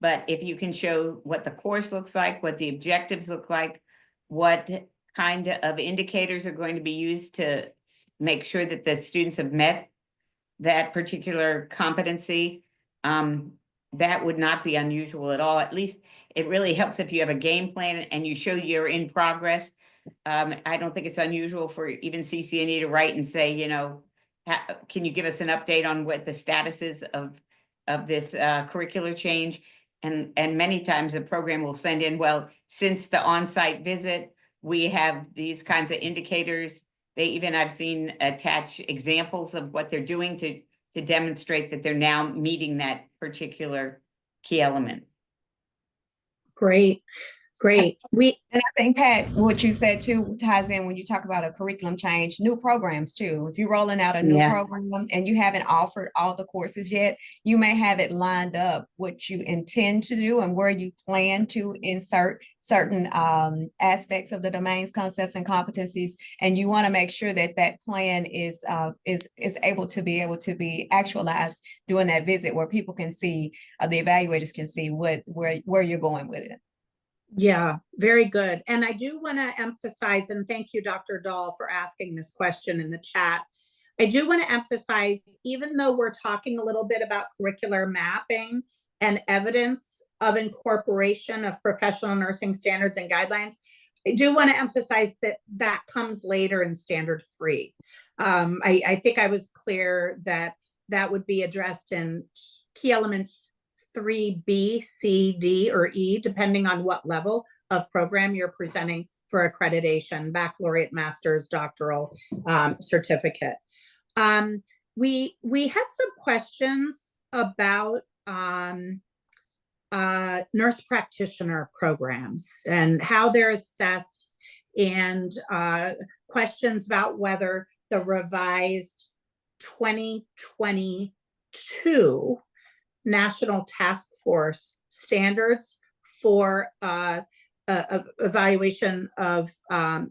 But if you can show what the course looks like, what the objectives look like, what kind of indicators are going to be used to make sure that the students have met that particular competency, that would not be unusual at all. At least it really helps if you have a game plan and you show you're in progress. I don't think it's unusual for even CCNE to write and say, can you give us an update on what the status is of this curricular change? And many times the program will send in, well, since the on-site visit, we have these kinds of indicators. I've seen attach examples of what they're doing to demonstrate that they're now meeting that particular key element. Great. Great. And I think, Pat, what you said too ties in when you talk about a curriculum change, new programs too. If you're rolling out a new Yeah. program and you haven't offered all the courses yet, you may have it lined up what you intend to do and where you plan to insert certain aspects of the domains, concepts, and competencies. And you want to make sure that that plan is able to be actualized during that visit, where people can see, the evaluators can see where you're going with it. Yeah, very good. And I do want to emphasize, and thank you, Dr. Dahl, for asking this question in the chat. I do want to emphasize, even though we're talking a little bit about curricular mapping and evidence of incorporation of professional nursing standards and guidelines, I do want to emphasize that that comes later in Standard 3. I think I was clear that that would be addressed in key elements 3B, C, D, or E, depending on what level of program you're presenting for accreditation, baccalaureate, master's, doctoral certificate. We had some questions about nurse practitioner programs and how they're assessed, and questions about whether the revised 2022 National Task Force standards for evaluation of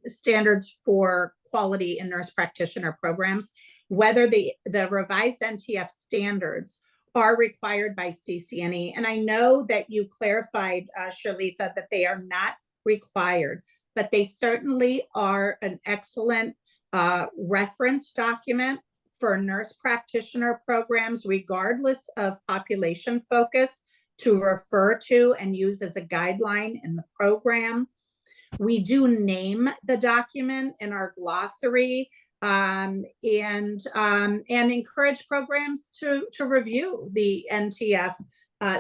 standards for quality in nurse practitioner programs, whether the revised NTF standards are required by CCNE. And I know that you clarified, Sharlitha, that they are not required, but they certainly are an excellent reference document for nurse practitioner programs, regardless of population focus, to refer to and use as a guideline in the program. We do name the document in our glossary, and encourage programs to review the NTF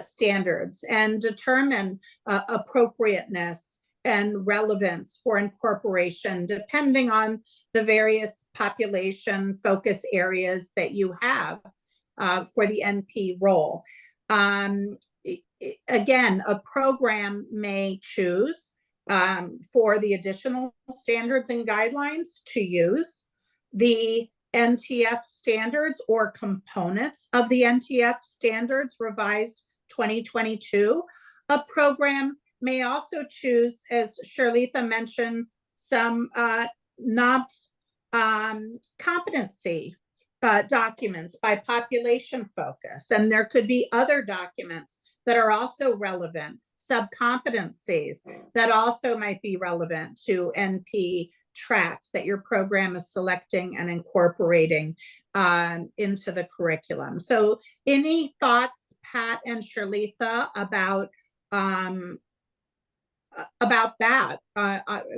standards and determine appropriateness and relevance for incorporation, depending on the various population focus areas that you have for the NP role. Again, a program may choose for the additional standards and guidelines to use the NTF standards or components of the NTF standards revised 2022. A program may also choose, as Sharlitha mentioned, some NOPS competency documents by population focus. And there could be other documents that are also relevant, sub-competencies that also might be relevant to NP tracks that your program is selecting and incorporating into the curriculum. So any thoughts, Pat and Sharlitha, about that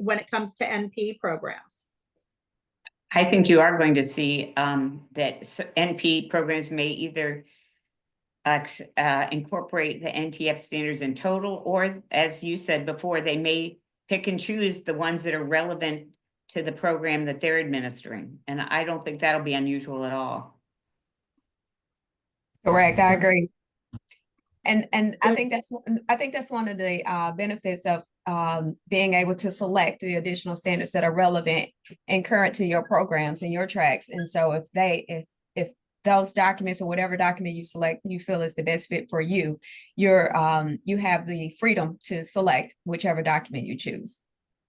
when it comes to NP programs? I think you are going to see that NP programs may either incorporate the NTF standards in total, or as you said before, they may pick and choose the ones that are relevant to the program that they're administering. And I don't think that'll be unusual at all. Correct, I agree. And I think that's one of the benefits of being able to select the additional standards that are relevant and current to your programs and your tracks. And so if those documents or whatever document you select, you feel is the best fit for you, you have the freedom to select whichever document you choose.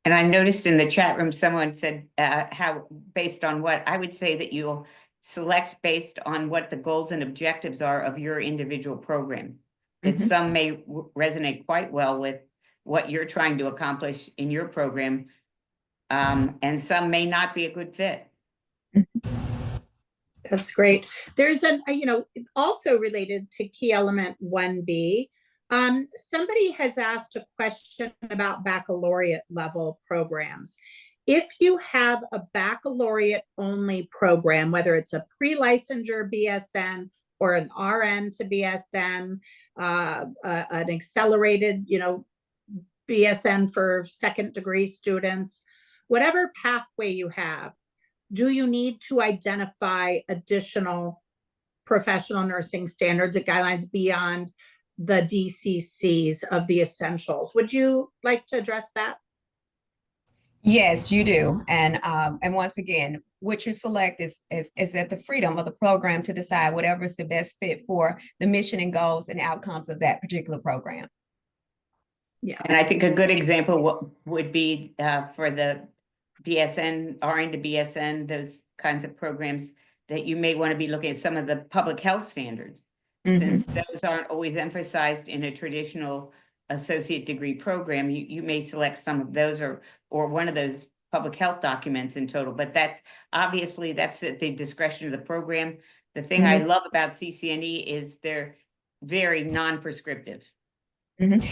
And I noticed in the chat room, someone said how, based on what, I would say that you'll select based on what the goals and objectives are of your individual program. That some may resonate quite well with what you're trying to accomplish in your program, and some may not be a good fit. That's great. There's also related to key element 1B, somebody has asked a question about baccalaureate level programs. If you have a baccalaureate only program, whether it's a pre-licensure BSN or an RN to BSN, an accelerated, BSN for second degree students, whatever pathway you have, do you need to identify additional professional nursing standards and guidelines beyond the DCCs of the essentials. Would you like to address that? Yes, you do. And once again, what you select is at the freedom of the program to decide whatever is the best fit for the mission and goals and outcomes of that particular program. Yeah. And I think a good example would be for the BSN, RN to BSN, those kinds of programs, that you may want to be looking at some of the public health standards, since those aren't always emphasized in a traditional associate degree program. You may select some of those or one of those public health documents in total, but that's obviously that's at the discretion of the program. The thing I love about CCNE is they're very non-prescriptive. And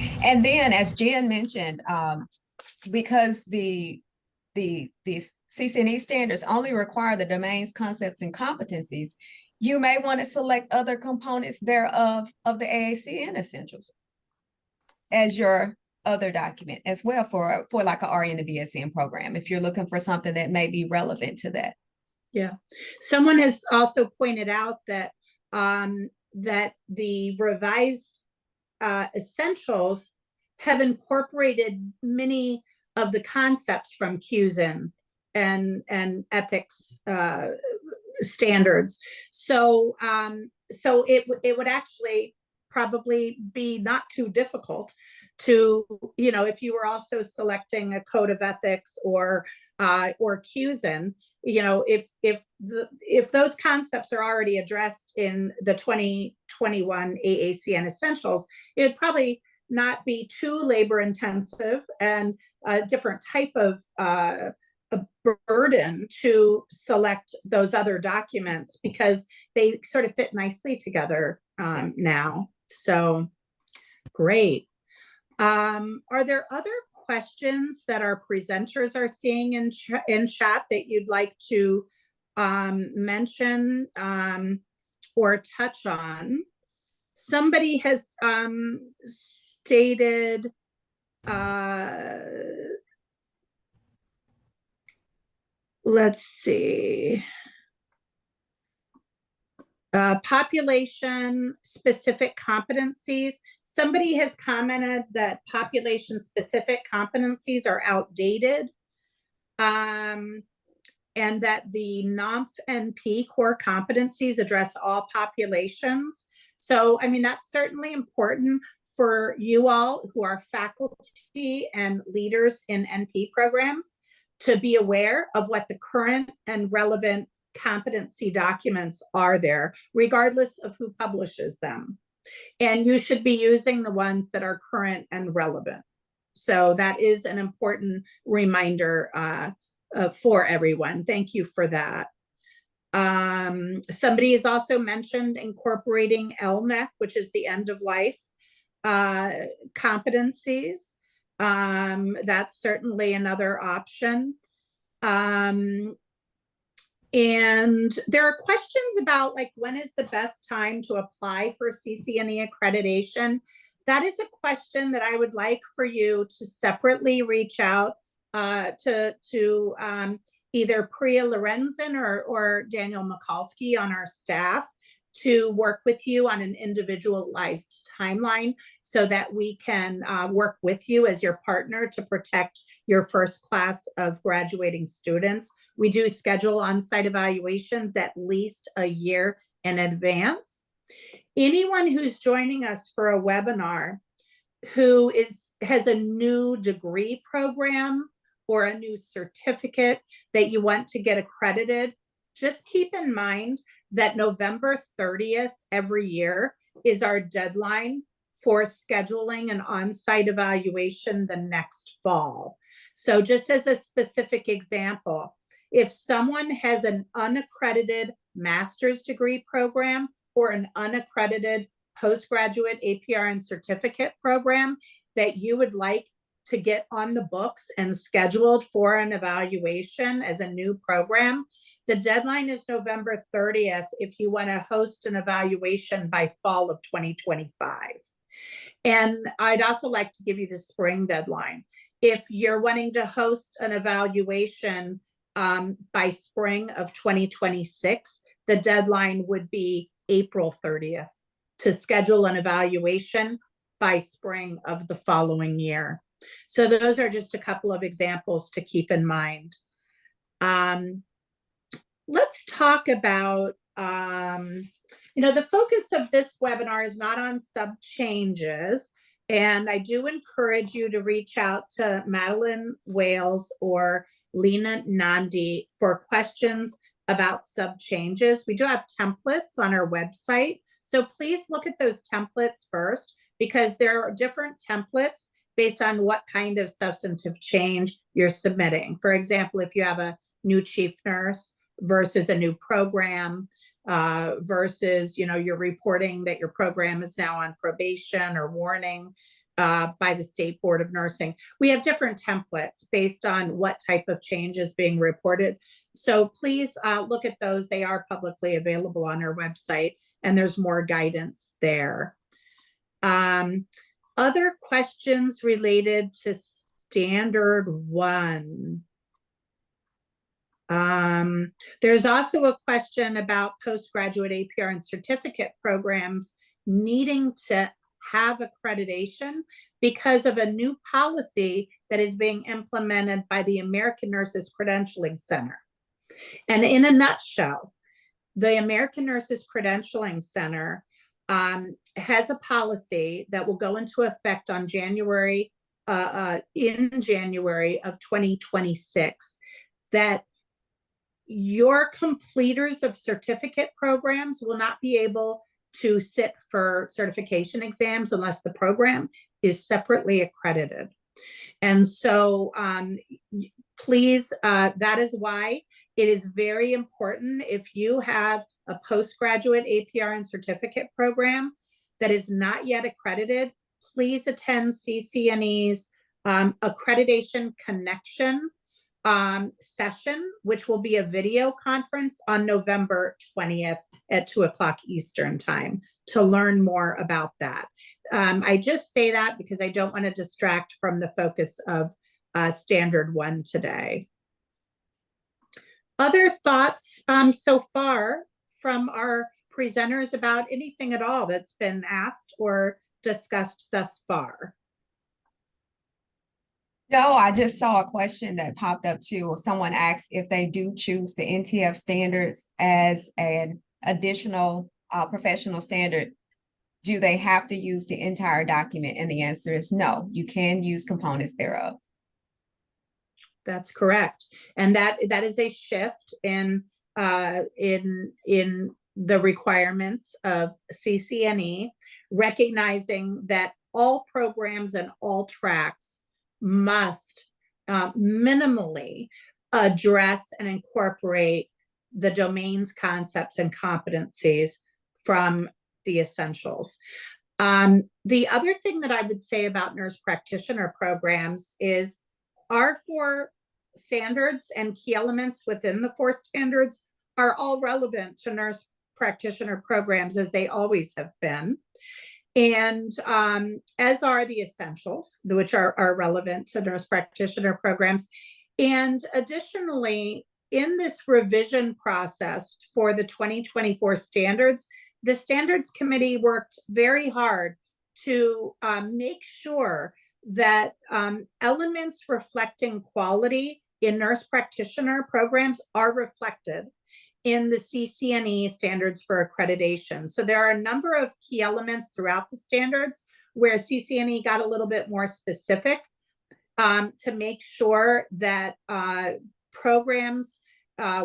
then, as Jen mentioned, because the CCNE standards only require the domains, concepts, and competencies, you may want to select other components thereof of the AACN essentials as your other document as well for like a RN to BSN program, if you're looking for something that may be relevant to that. Yeah. Someone has also pointed out that that the revised essentials have incorporated many of the concepts from CUSIN and ethics standards. So so it would actually probably be not too difficult to, you know, if you were also selecting a code of ethics or CUSIN, you know, if those concepts are already addressed in the 2021 AACN essentials, it would probably not be too labor intensive and a different type of a burden to select those other documents because they sort of fit nicely together now. So great. Are there other questions that our presenters are seeing in chat that you'd like to mention or touch on? Somebody has stated let's see, population specific competencies. Somebody has commented that population specific competencies are outdated, and that the NOMF-NP core competencies address all populations. So, I mean, that's certainly important for you all who are faculty and leaders in NP programs to be aware of what the current and relevant competency documents are there, regardless of who publishes them. And you should be using the ones that are current and relevant. So that is an important reminder for everyone. Thank you for that. Somebody has also mentioned incorporating LNEC, which is the end of life competencies. That's certainly another option. And there are questions about, like, when is the best time to apply for CCNE accreditation? That is a question that I would like for you to separately reach out to either Priya Lorenzen or Daniel Mikulski on our staff to work with you on an individualized timeline so that we can work with you as your partner to protect your first class of graduating students. We do schedule on-site evaluations at least a year in advance. Anyone who's joining us for a webinar who has a new degree program or a new certificate that you want to get accredited, just keep in mind that November 30th every year is our deadline for scheduling an on-site evaluation the next fall. So just as a specific example, if someone has an unaccredited master's degree program or an unaccredited postgraduate APR and certificate program that you would like to get on the books and scheduled for an evaluation as a new program, the deadline is November 30th if you want to host an evaluation by fall of 2025. And I'd also like to give you the spring deadline. If you're wanting to host an evaluation by spring of 2026, the deadline would be April 30th. to schedule an evaluation by spring of the following year. So those are just a couple of examples to keep in mind. Let's talk about, the focus of this webinar is not on sub changes. And I do encourage you to reach out to Madeline Wales or Lena Nandi for questions about sub changes. We do have templates on our website. So please look at those templates first, because there are different templates based on what kind of substantive change you're submitting. For example, if you have a new chief nurse versus a new program, versus, you're reporting that your program is now on probation or warning by the State Board of Nursing. We have different templates based on what type of change is being reported. So please look at those. They are publicly available on our website, and there's more guidance there. Other questions related to Standard 1. There's also a question about postgraduate APR and certificate programs needing to have accreditation because of a new policy that is being implemented by the American Nurses Credentialing Center. And in a nutshell, the American Nurses Credentialing Center has a policy that will go into effect on January of 2026, that your completers of certificate programs will not be able to sit for certification exams unless the program is separately accredited. And so please, that is why it is very important, if you have a postgraduate APR and certificate program that is not yet accredited, please attend CCNE's Accreditation Connection session, which will be a video conference on November 20th at 2:00 Eastern time to learn more about that. I just say that because I don't want to distract from the focus of Standard 1 today. Other thoughts so far from our presenters about anything at all that's been asked or discussed thus far? No, I just saw a question that popped up too. Someone asked if they do choose the NTF standards as an additional professional standard, do they have to use the entire document? And the answer is no, you can use components thereof. That's correct. And that is a shift in the requirements of CCNE, recognizing that all programs and all tracks must minimally address and incorporate the domains, concepts, and competencies from the essentials. The other thing that I would say about nurse practitioner programs is our 4 standards and key elements within the 4 standards are all relevant to nurse practitioner programs, as they always have been. And as are the essentials, which are relevant to nurse practitioner programs. And additionally, in this revision process for the 2024 standards, the Standards Committee worked very hard to make sure that elements reflecting quality in nurse practitioner programs are reflected in the CCNE standards for accreditation. So there are a number of key elements throughout the standards where CCNE got a little bit more specific to make sure that programs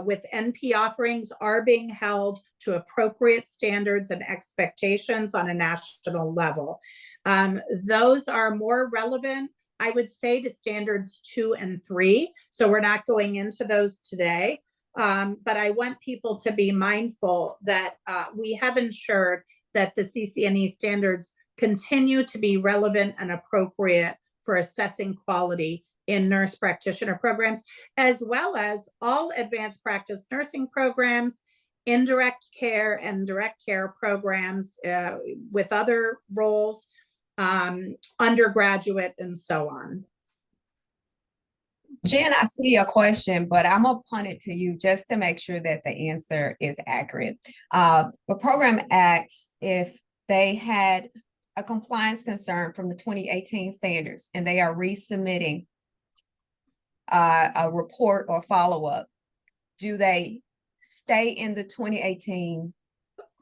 with NP offerings are being held to appropriate standards and expectations on a national level. Those are more relevant, I would say, to standards 2 and 3. So we're not going into those today. But I want people to be mindful that we have ensured that the CCNE standards continue to be relevant and appropriate for assessing quality in nurse practitioner programs, as well as all advanced practice nursing programs, indirect care and direct care programs with other roles, undergraduate, and so on. Jen, I see a question, but I'm gonna punt it to you just to make sure that the answer is accurate. The program asks if they had a compliance concern from the 2018 standards, and they are resubmitting a report or follow-up. Do they stay in the 2018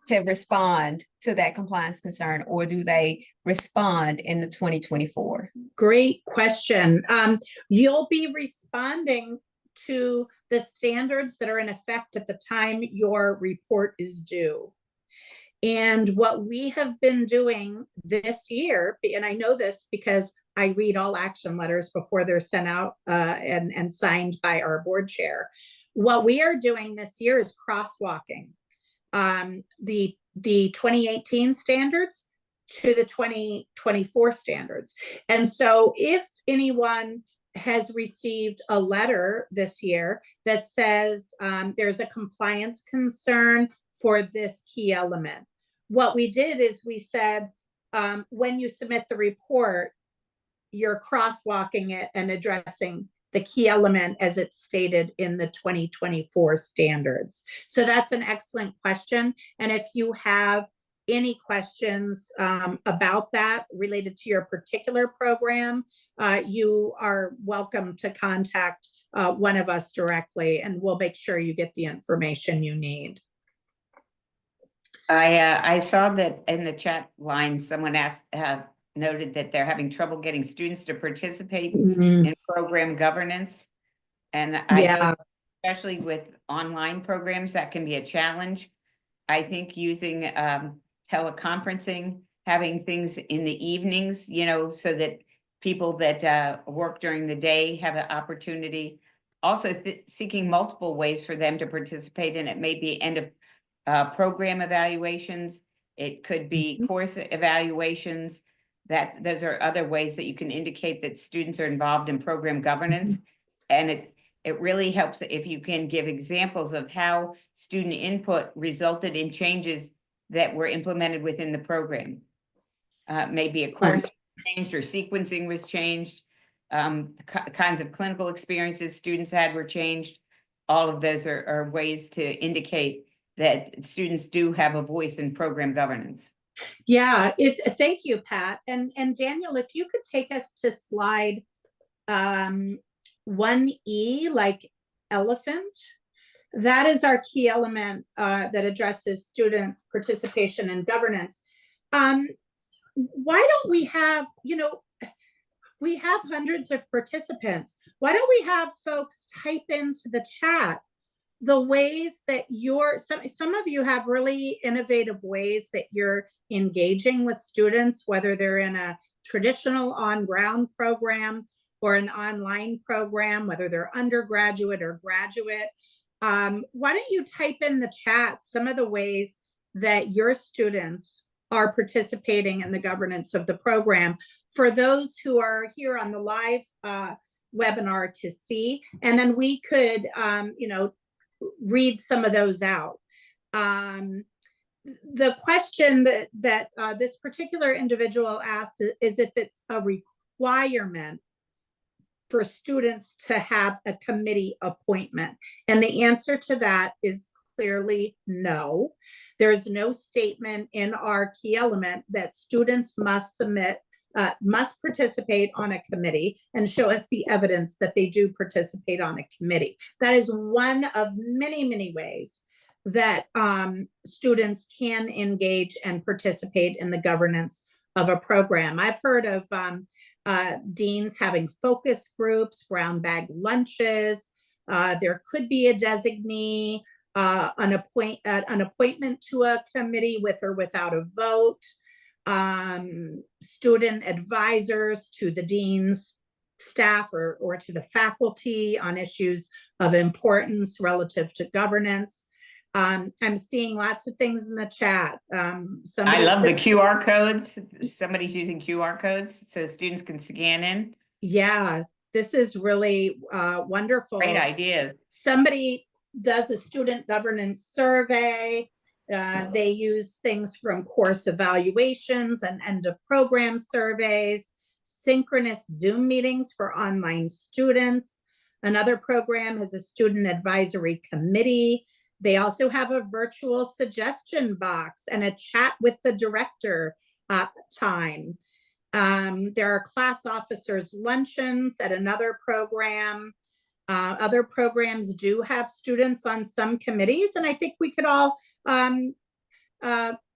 to respond to that compliance concern, or do they respond in the 2024? Great question. You'll be responding to the standards that are in effect at the time your report is due. And what we have been doing this year, and I know this because I read all action letters before they're sent out and signed by our board chair. What we are doing this year is crosswalking the 2018 standards to the 2024 standards. And so if anyone has received a letter this year that says there's a compliance concern for this key element, what we did is we said, when you submit the report, you're crosswalking it and addressing the key element as it's stated in the 2024 standards. So that's an excellent question. And if you have any questions about that related to your particular program, you are welcome to contact one of us directly, and we'll make sure you get the information you need. I saw that in the chat line, someone noted that they're having trouble getting students to participate in program governance. And I know, especially with online programs, that can be a challenge. I think using teleconferencing, having things in the evenings, you know, so that people that work during the day have an opportunity. Also seeking multiple ways for them to participate in it. May be end of program evaluations. It could be course evaluations. Those are other ways that you can indicate that students are involved in program governance. And it really helps if you can give examples of how student input resulted in changes that were implemented within the program. Maybe a course changed or sequencing was changed. Kinds of clinical experiences students had were changed. All of those are ways to indicate that students do have a voice in program governance. Yeah, thank you, Pat. And Daniel, if you could take us to slide 1E, like elephant. That is our key element that addresses student participation and governance. Why don't we have, you know, we have hundreds of participants. Why don't we have folks type into the chat the ways that some of you have really innovative ways that you're engaging with students, whether they're in a traditional on-ground program or an online program, whether they're undergraduate or graduate. Why don't you type in the chat some of the ways that your students are participating in the governance of the program for those who are here on the live webinar to see, and then we could, you know, read some of those out. The question that this particular individual asks is if it's a requirement for students to have a committee appointment. And the answer to that is clearly no. There's no statement in our key element that students must participate on a committee and show us the evidence that they do participate on a committee. That is one of many, many ways that students can engage and participate in the governance of a program. I've heard of deans having focus groups, brown bag lunches. There could be a designee, an appointment to a committee with or without a vote, student advisors to the dean's staff or to the faculty on issues of importance relative to governance. I'm seeing lots of things in the chat. I love the QR codes. Somebody's using QR codes so students can scan in. Yeah, this is really wonderful. Great ideas. Somebody does a student governance survey. They use things from course evaluations and end of program surveys, synchronous Zoom meetings for online students. Another program has a student advisory committee. They also have a virtual suggestion box and a chat with the director time. There are class officers' luncheons at another program. Other programs do have students on some committees, and I think we could all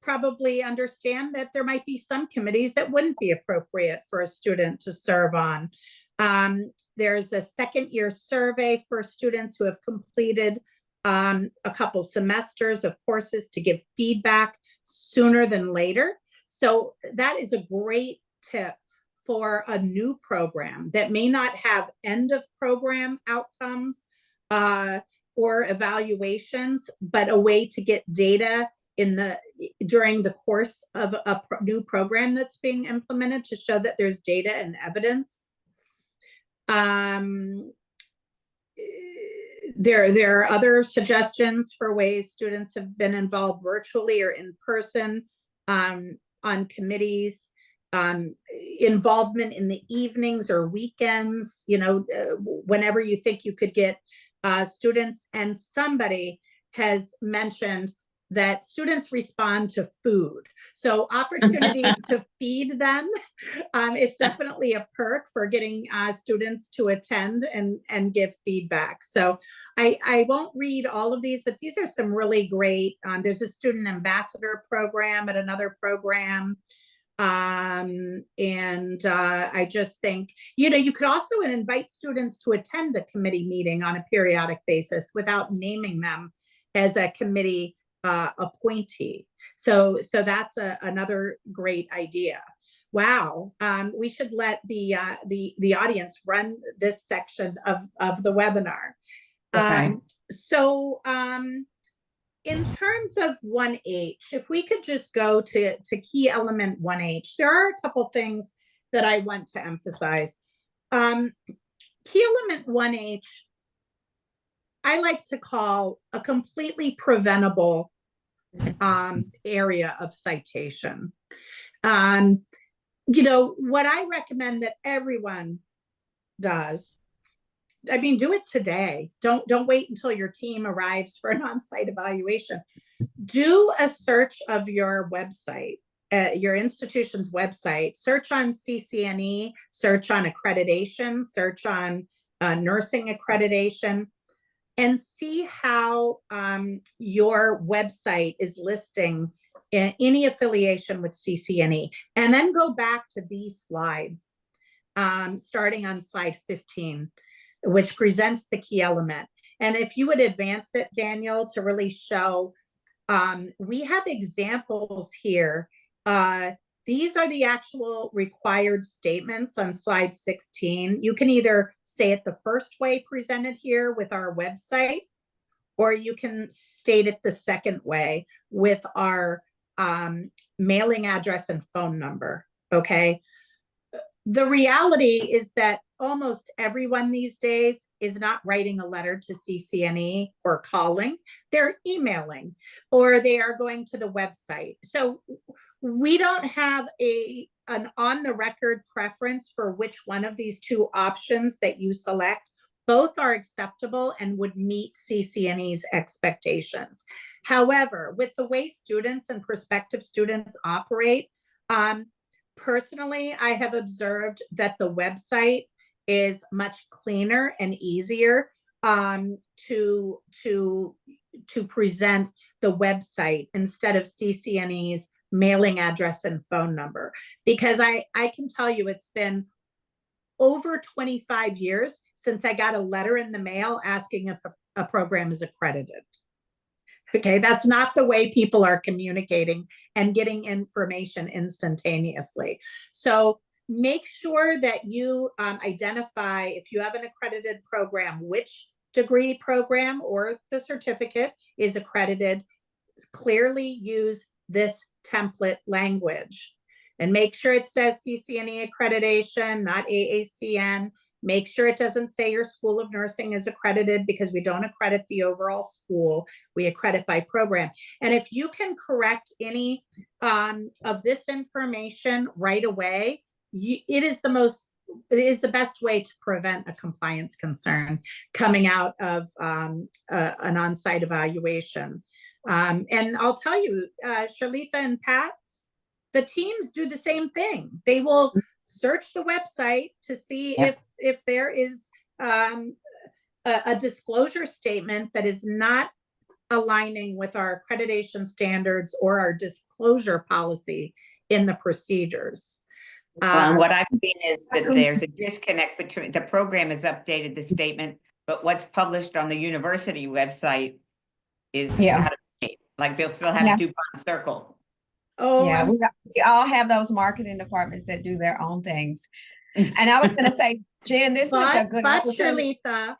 probably understand that there might be some committees that wouldn't be appropriate for a student to serve on. There's a second-year survey for students who have completed a couple semesters of courses to give feedback sooner than later. So that is a great tip for a new program that may not have end of program outcomes or evaluations, but a way to get data during the course of a new program that's being implemented to show that there's data and evidence. There are other suggestions for ways students have been involved virtually or in person on committees. Involvement in the evenings or weekends, whenever you think you could get students. And somebody has mentioned that students respond to food. So opportunities to feed them, it's definitely a perk for getting students to attend and give feedback. So I won't read all of these, but these are some really great, there's a student ambassador program at another program. I just think, you could also invite students to attend a committee meeting on a periodic basis without naming them as a committee appointee. So that's another great idea. Wow. We should let the audience run this section of the webinar. Okay. In terms of 1H, if we could just go to key element 1H, there are a couple things that I want to emphasize. Key element 1H, I like to call a completely preventable area of citation. What I recommend that everyone does, do it today. Don't wait until your team arrives for an on-site evaluation. Do a search of your website, your institution's website. Search on CCNE, search on accreditation, search on nursing accreditation, and see how your website is listing any affiliation with CCNE. And then go back to these slides, starting on slide 15. Which presents the key element. And if you would advance it, Daniel, to really show, we have examples here. These are the actual required statements on slide 16. You can either say it the first way presented here with our website, or you can state it the second way with our mailing address and phone number, okay? The reality is that almost everyone these days is not writing a letter to CCNE or calling. They're emailing, or they are going to the website. So we don't have an on-the-record preference for which one of these two options that you select. Both are acceptable and would meet CCNE's expectations. However, with the way students and prospective students operate, personally, I have observed that the website is much cleaner and easier to present the website instead of CCNE's mailing address and phone number. Because I can tell you it's been over 25 years since I got a letter in the mail asking if a program is accredited. Okay, that's not the way people are communicating and getting information instantaneously. So make sure that you identify, if you have an accredited program, which degree program or the certificate is accredited. Clearly use this template language and make sure it says CCNE accreditation, not AACN. Make sure it doesn't say your School of Nursing is accredited, because we don't accredit the overall school. We accredit by program. And if you can correct any of this information right away, it is the most is the best way to prevent a compliance concern coming out of an on-site evaluation. And I'll tell you, Sharlitha and Pat, the teams do the same thing. They will search the website to see if there is a disclosure statement that is not aligning with our accreditation standards or our disclosure policy in the procedures. Well, what I've seen is that there's a disconnect between the program has updated the statement, but what's published on the university website is out of date. Like they'll still have DuPont Circle. Oh, yeah, we all have those marketing departments that do their own things. And I was going to say, Jen, this is a good opportunity. Sharlitha,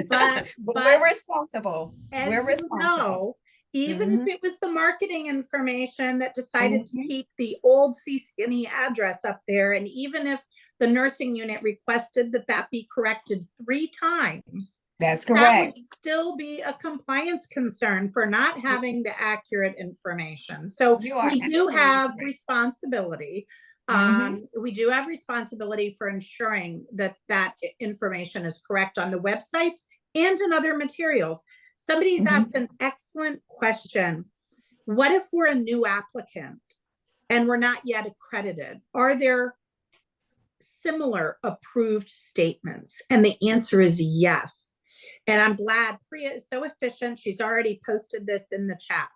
but we're responsible. As we're responsible. Even if it was the marketing information that decided to keep the old CCNE address up there, and even if the nursing unit requested that be corrected 3 times, that's correct. That would still be a compliance concern for not having the accurate information. So we do have responsibility. We do have responsibility for ensuring that information is correct on the websites and in other materials. Somebody's asked an excellent question. What if we're a new applicant and we're not yet accredited? Are there similar approved statements? And the answer is yes. And I'm glad Priya is so efficient. She's already posted this in the chat.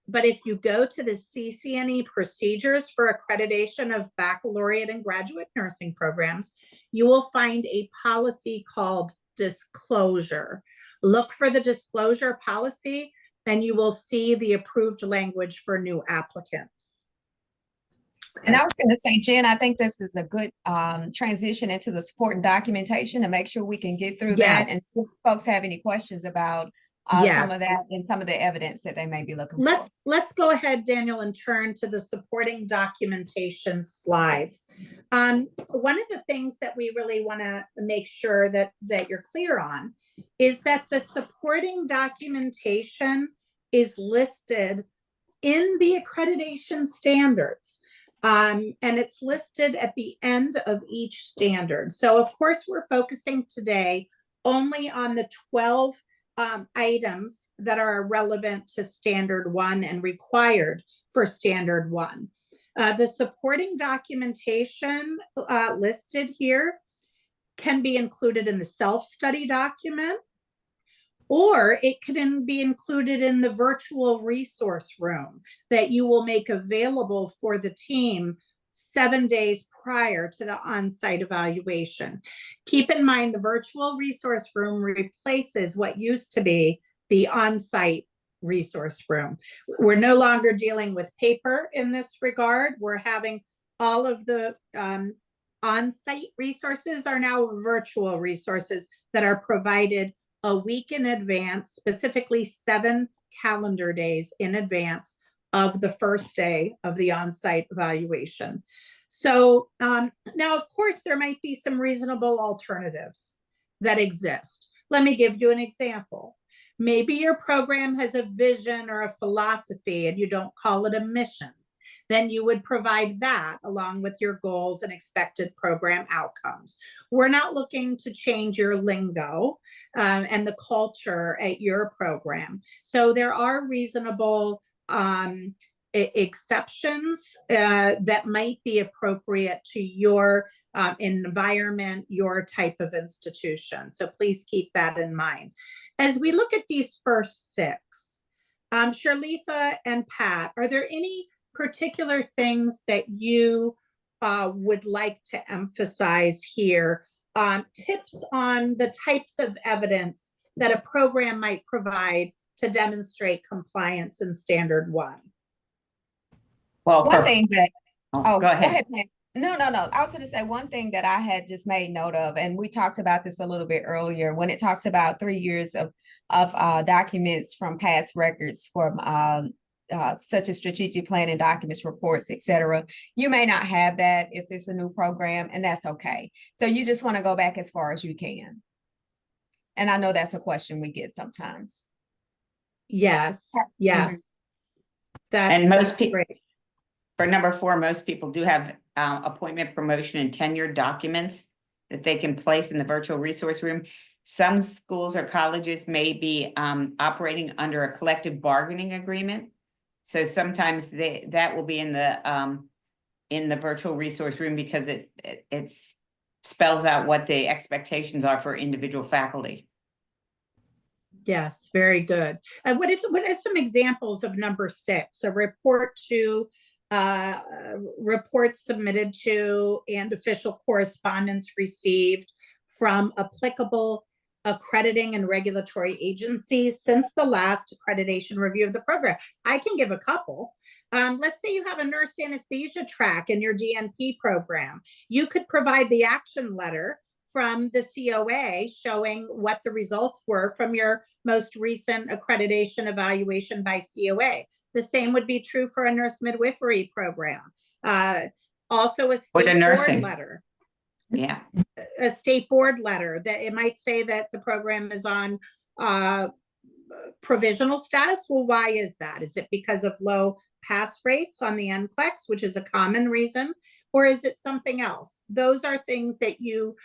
But if you go to the CCNE procedures for accreditation of baccalaureate and graduate nursing programs, you will find a policy called disclosure. Look for the disclosure policy and you will see the approved language for new applicants. And I was going to say, Jen, I think this is a good transition into the support and documentation to make sure we can get through that. And if folks have any questions about some of that and some of the evidence that they may be looking for. Let's go ahead, Daniel, and turn to the supporting documentation slides. One of the things that we really want to make sure that you're clear on is that the supporting documentation is listed in the accreditation standards. And it's listed at the end of each standard. So of course, we're focusing today only on the 12 items that are relevant to standard 1 and required for standard 1. The supporting documentation listed here can be included in the self-study document, or it can be included in the virtual resource room that you will make available for the team 7 days prior to the on-site evaluation. Keep in mind, the virtual resource room replaces what used to be the on-site resource room. We're no longer dealing with paper in this regard. We're having all of the on-site resources are now virtual resources that are provided a week in advance, specifically 7 calendar days in advance of the first day of the on-site evaluation. So now, of course, there might be some reasonable alternatives that exist. Let me give you an example. Maybe your program has a vision or a philosophy and you don't call it a mission. Then you would provide that along with your goals and expected program outcomes. We're not looking to change your lingo and the culture at your program. So there are reasonable exceptions that might be appropriate to your environment, your type of institution. So please keep that in mind. As we look at these first 6, Sharlitha and Pat, are there any particular things that you would like to emphasize here? Tips on the types of evidence that a program might provide to demonstrate compliance in standard 1. Well, one thing that, go ahead. No. I was going to say one thing that I had just made note of, and we talked about this a little bit earlier, when it talks about 3 years of documents from past records from such as strategic planning documents, reports, etc. You may not have that if it's a new program, and that's okay. So you just want to go back as far as you can. And I know that's a question we get sometimes. Yes. And most people, for number 4, most people do have appointment, promotion, and tenure documents that they can place in the virtual resource room. Some schools or colleges may be operating under a collective bargaining agreement. So sometimes that will be in the virtual resource room because it spells out what the expectations are for individual faculty. Yes, very good. And what is some examples of number 6? A report to reports submitted to and official correspondence received from applicable accrediting and regulatory agencies since the last accreditation review of the program. I can give a couple. Let's say you have a nurse anesthesia track in your DNP program. You could provide the action letter from the COA showing what the results were from your most recent accreditation evaluation by COA. The same would be true for a nurse midwifery program. Also a state board letter. Yeah. A state board letter that it might say that the program is on provisional status. Well, why is that? Is it because of low pass rates on the NCLEX, which is a common reason, or is it something else? Those are things that you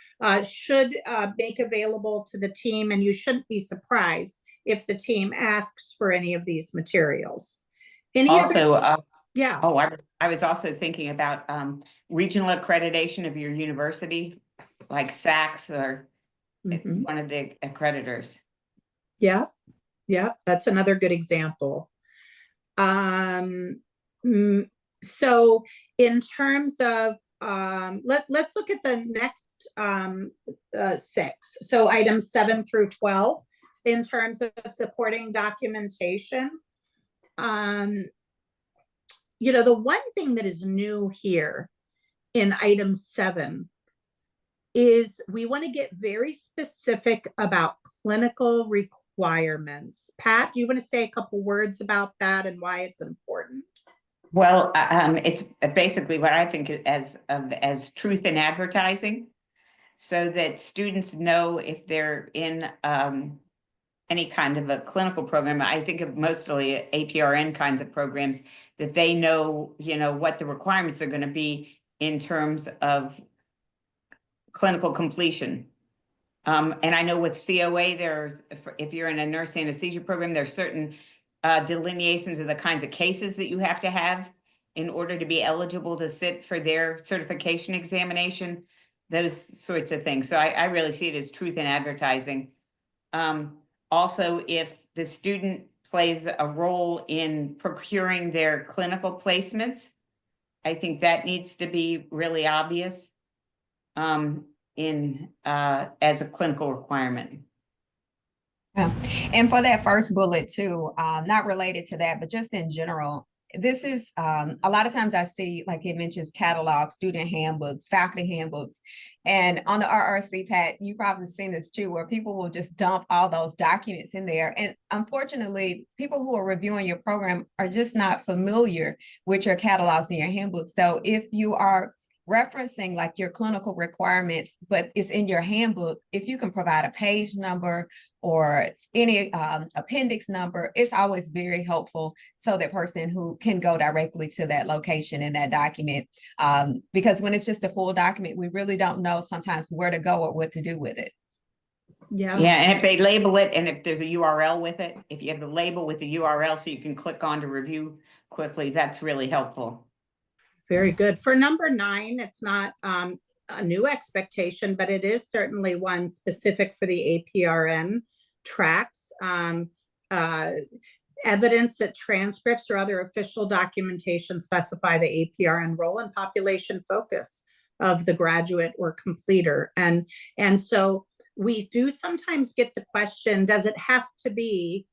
should make available to the team, and you shouldn't be surprised if the team asks for any of these materials. Yeah. Oh, I was also thinking about regional accreditation of your university, like SACS or one of the accreditors. Yeah, yeah, that's another good example. So in terms of, let's look at the next 6. So items 7 through 12, in terms of supporting documentation. You know, the one thing that is new here in item 7 is we want to get very specific about clinical requirements. Pat, do you want to say a couple words about that and why it's important? Well, it's basically what I think as truth in advertising, so that students know if they're in any kind of a clinical program. I think of mostly APRN kinds of programs, that they know, you know, what the requirements are going to be in terms of clinical completion. And I know with COA, if you're in a nurse anesthesia program, there's certain delineations of the kinds of cases that you have to have in order to be eligible to sit for their certification examination, those sorts of things. So I really see it as truth in advertising. Also, if the student plays a role in procuring their clinical placements, I think that needs to be really obvious as a clinical requirement. Yeah. And for that first bullet too, not related to that, but just in general, this is a lot of times I see, like it mentions catalogs, student handbooks, faculty handbooks, and on the RRC, Pat, you've probably seen this too, where people will just dump all those documents in there. And unfortunately, people who are reviewing your program are just not familiar with your catalogs and your handbooks. So if you are referencing like your clinical requirements, but it's in your handbook, if you can provide a page number or any appendix number, it's always very helpful, so that person who can go directly to that location in that document. Because when it's just a full document, we really don't know sometimes where to go or what to do with it. Yeah. Yeah, and if they label it, and if there's a URL with it, if you have the label with the URL so you can click on to review quickly, that's really helpful. Very good. For number 9, it's not a new expectation, but it is certainly one specific for the APRN tracks. Evidence that transcripts or other official documentation specify the APRN role and population focus of the graduate or completer. And so we do sometimes get the question, does it have to be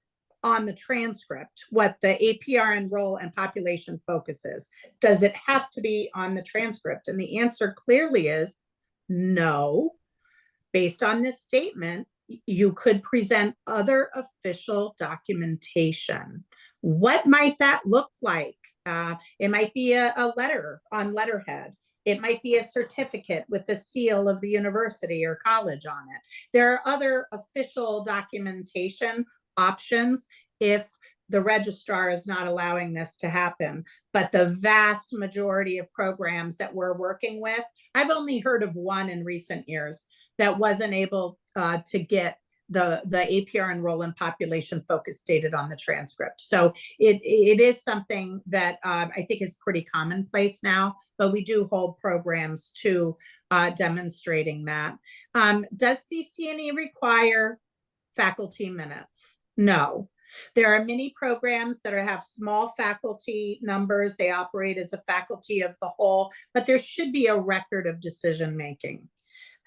on the transcript what the APRN role and population focus is? Does it have to be on the transcript? And the answer clearly is no. Based on this statement, you could present other official documentation. What might that look like? It might be a letter on letterhead. It might be a certificate with the seal of the university or college on it. There are other official documentation options if the registrar is not allowing this to happen, but the vast majority of programs that we're working with, I've only heard of one in recent years that wasn't able to get the APR enrollment population focus stated on the transcript. So it is something that I think is pretty commonplace now, but we do hold programs to demonstrating that. Does CCNE require faculty minutes? No. There are many programs that have small faculty numbers. They operate as a faculty of the whole, but there should be a record of decision making.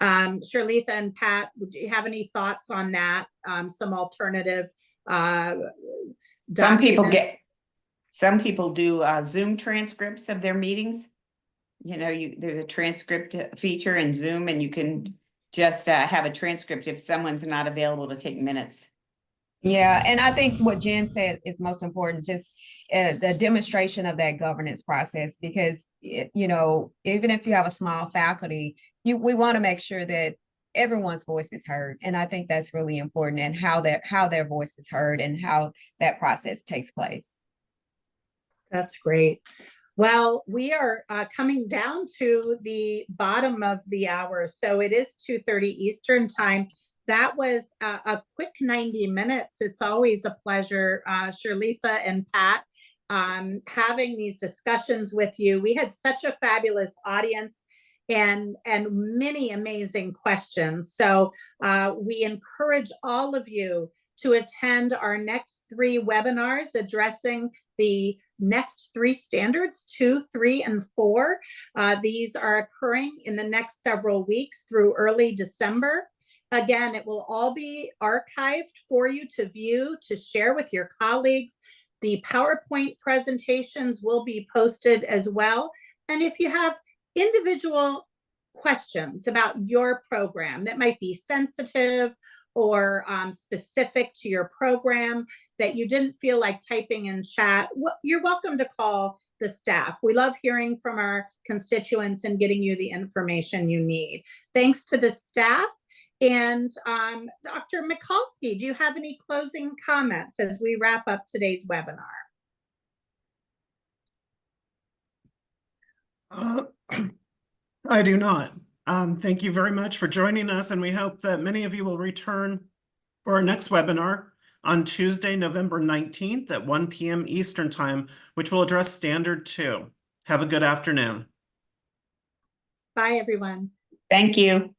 Shirlitha and Pat, would you have any thoughts on that? Some alternative Some people do Zoom transcripts of their meetings. You know, there's a transcript feature in Zoom, and you can just have a transcript if someone's not available to take minutes. Yeah, and I think what Jen said is most important, just the demonstration of that governance process, because, you know, even if you have a small faculty, we want to make sure that everyone's voice is heard. And I think that's really important, and how their voice is heard and how that process takes place. That's great. Well, we are coming down to the bottom of the hour. So it is 2:30 Eastern time. That was a quick 90 minutes. It's always a pleasure, Shirlitha and Pat, having these discussions with you. We had such a fabulous audience and many amazing questions. So we encourage all of you to attend our next 3 webinars addressing the next 3 standards, 2, 3, and 4. These are occurring in the next several weeks through early December. Again, it will all be archived for you to view, to share with your colleagues. The PowerPoint presentations will be posted as well. And if you have individual questions about your program that might be sensitive or specific to your program that you didn't feel like typing in chat, you're welcome to call the staff. We love hearing from our constituents and getting you the information you need. Thanks to the staff. And Dr. Mikulski, do you have any closing comments as we wrap up today's webinar? I do not. Thank you very much for joining us, and we hope that many of you will return for our next webinar on Tuesday, November 19th at 1 p.m. Eastern Time, which will address Standard 2. Have a good afternoon. Bye, everyone. Thank you.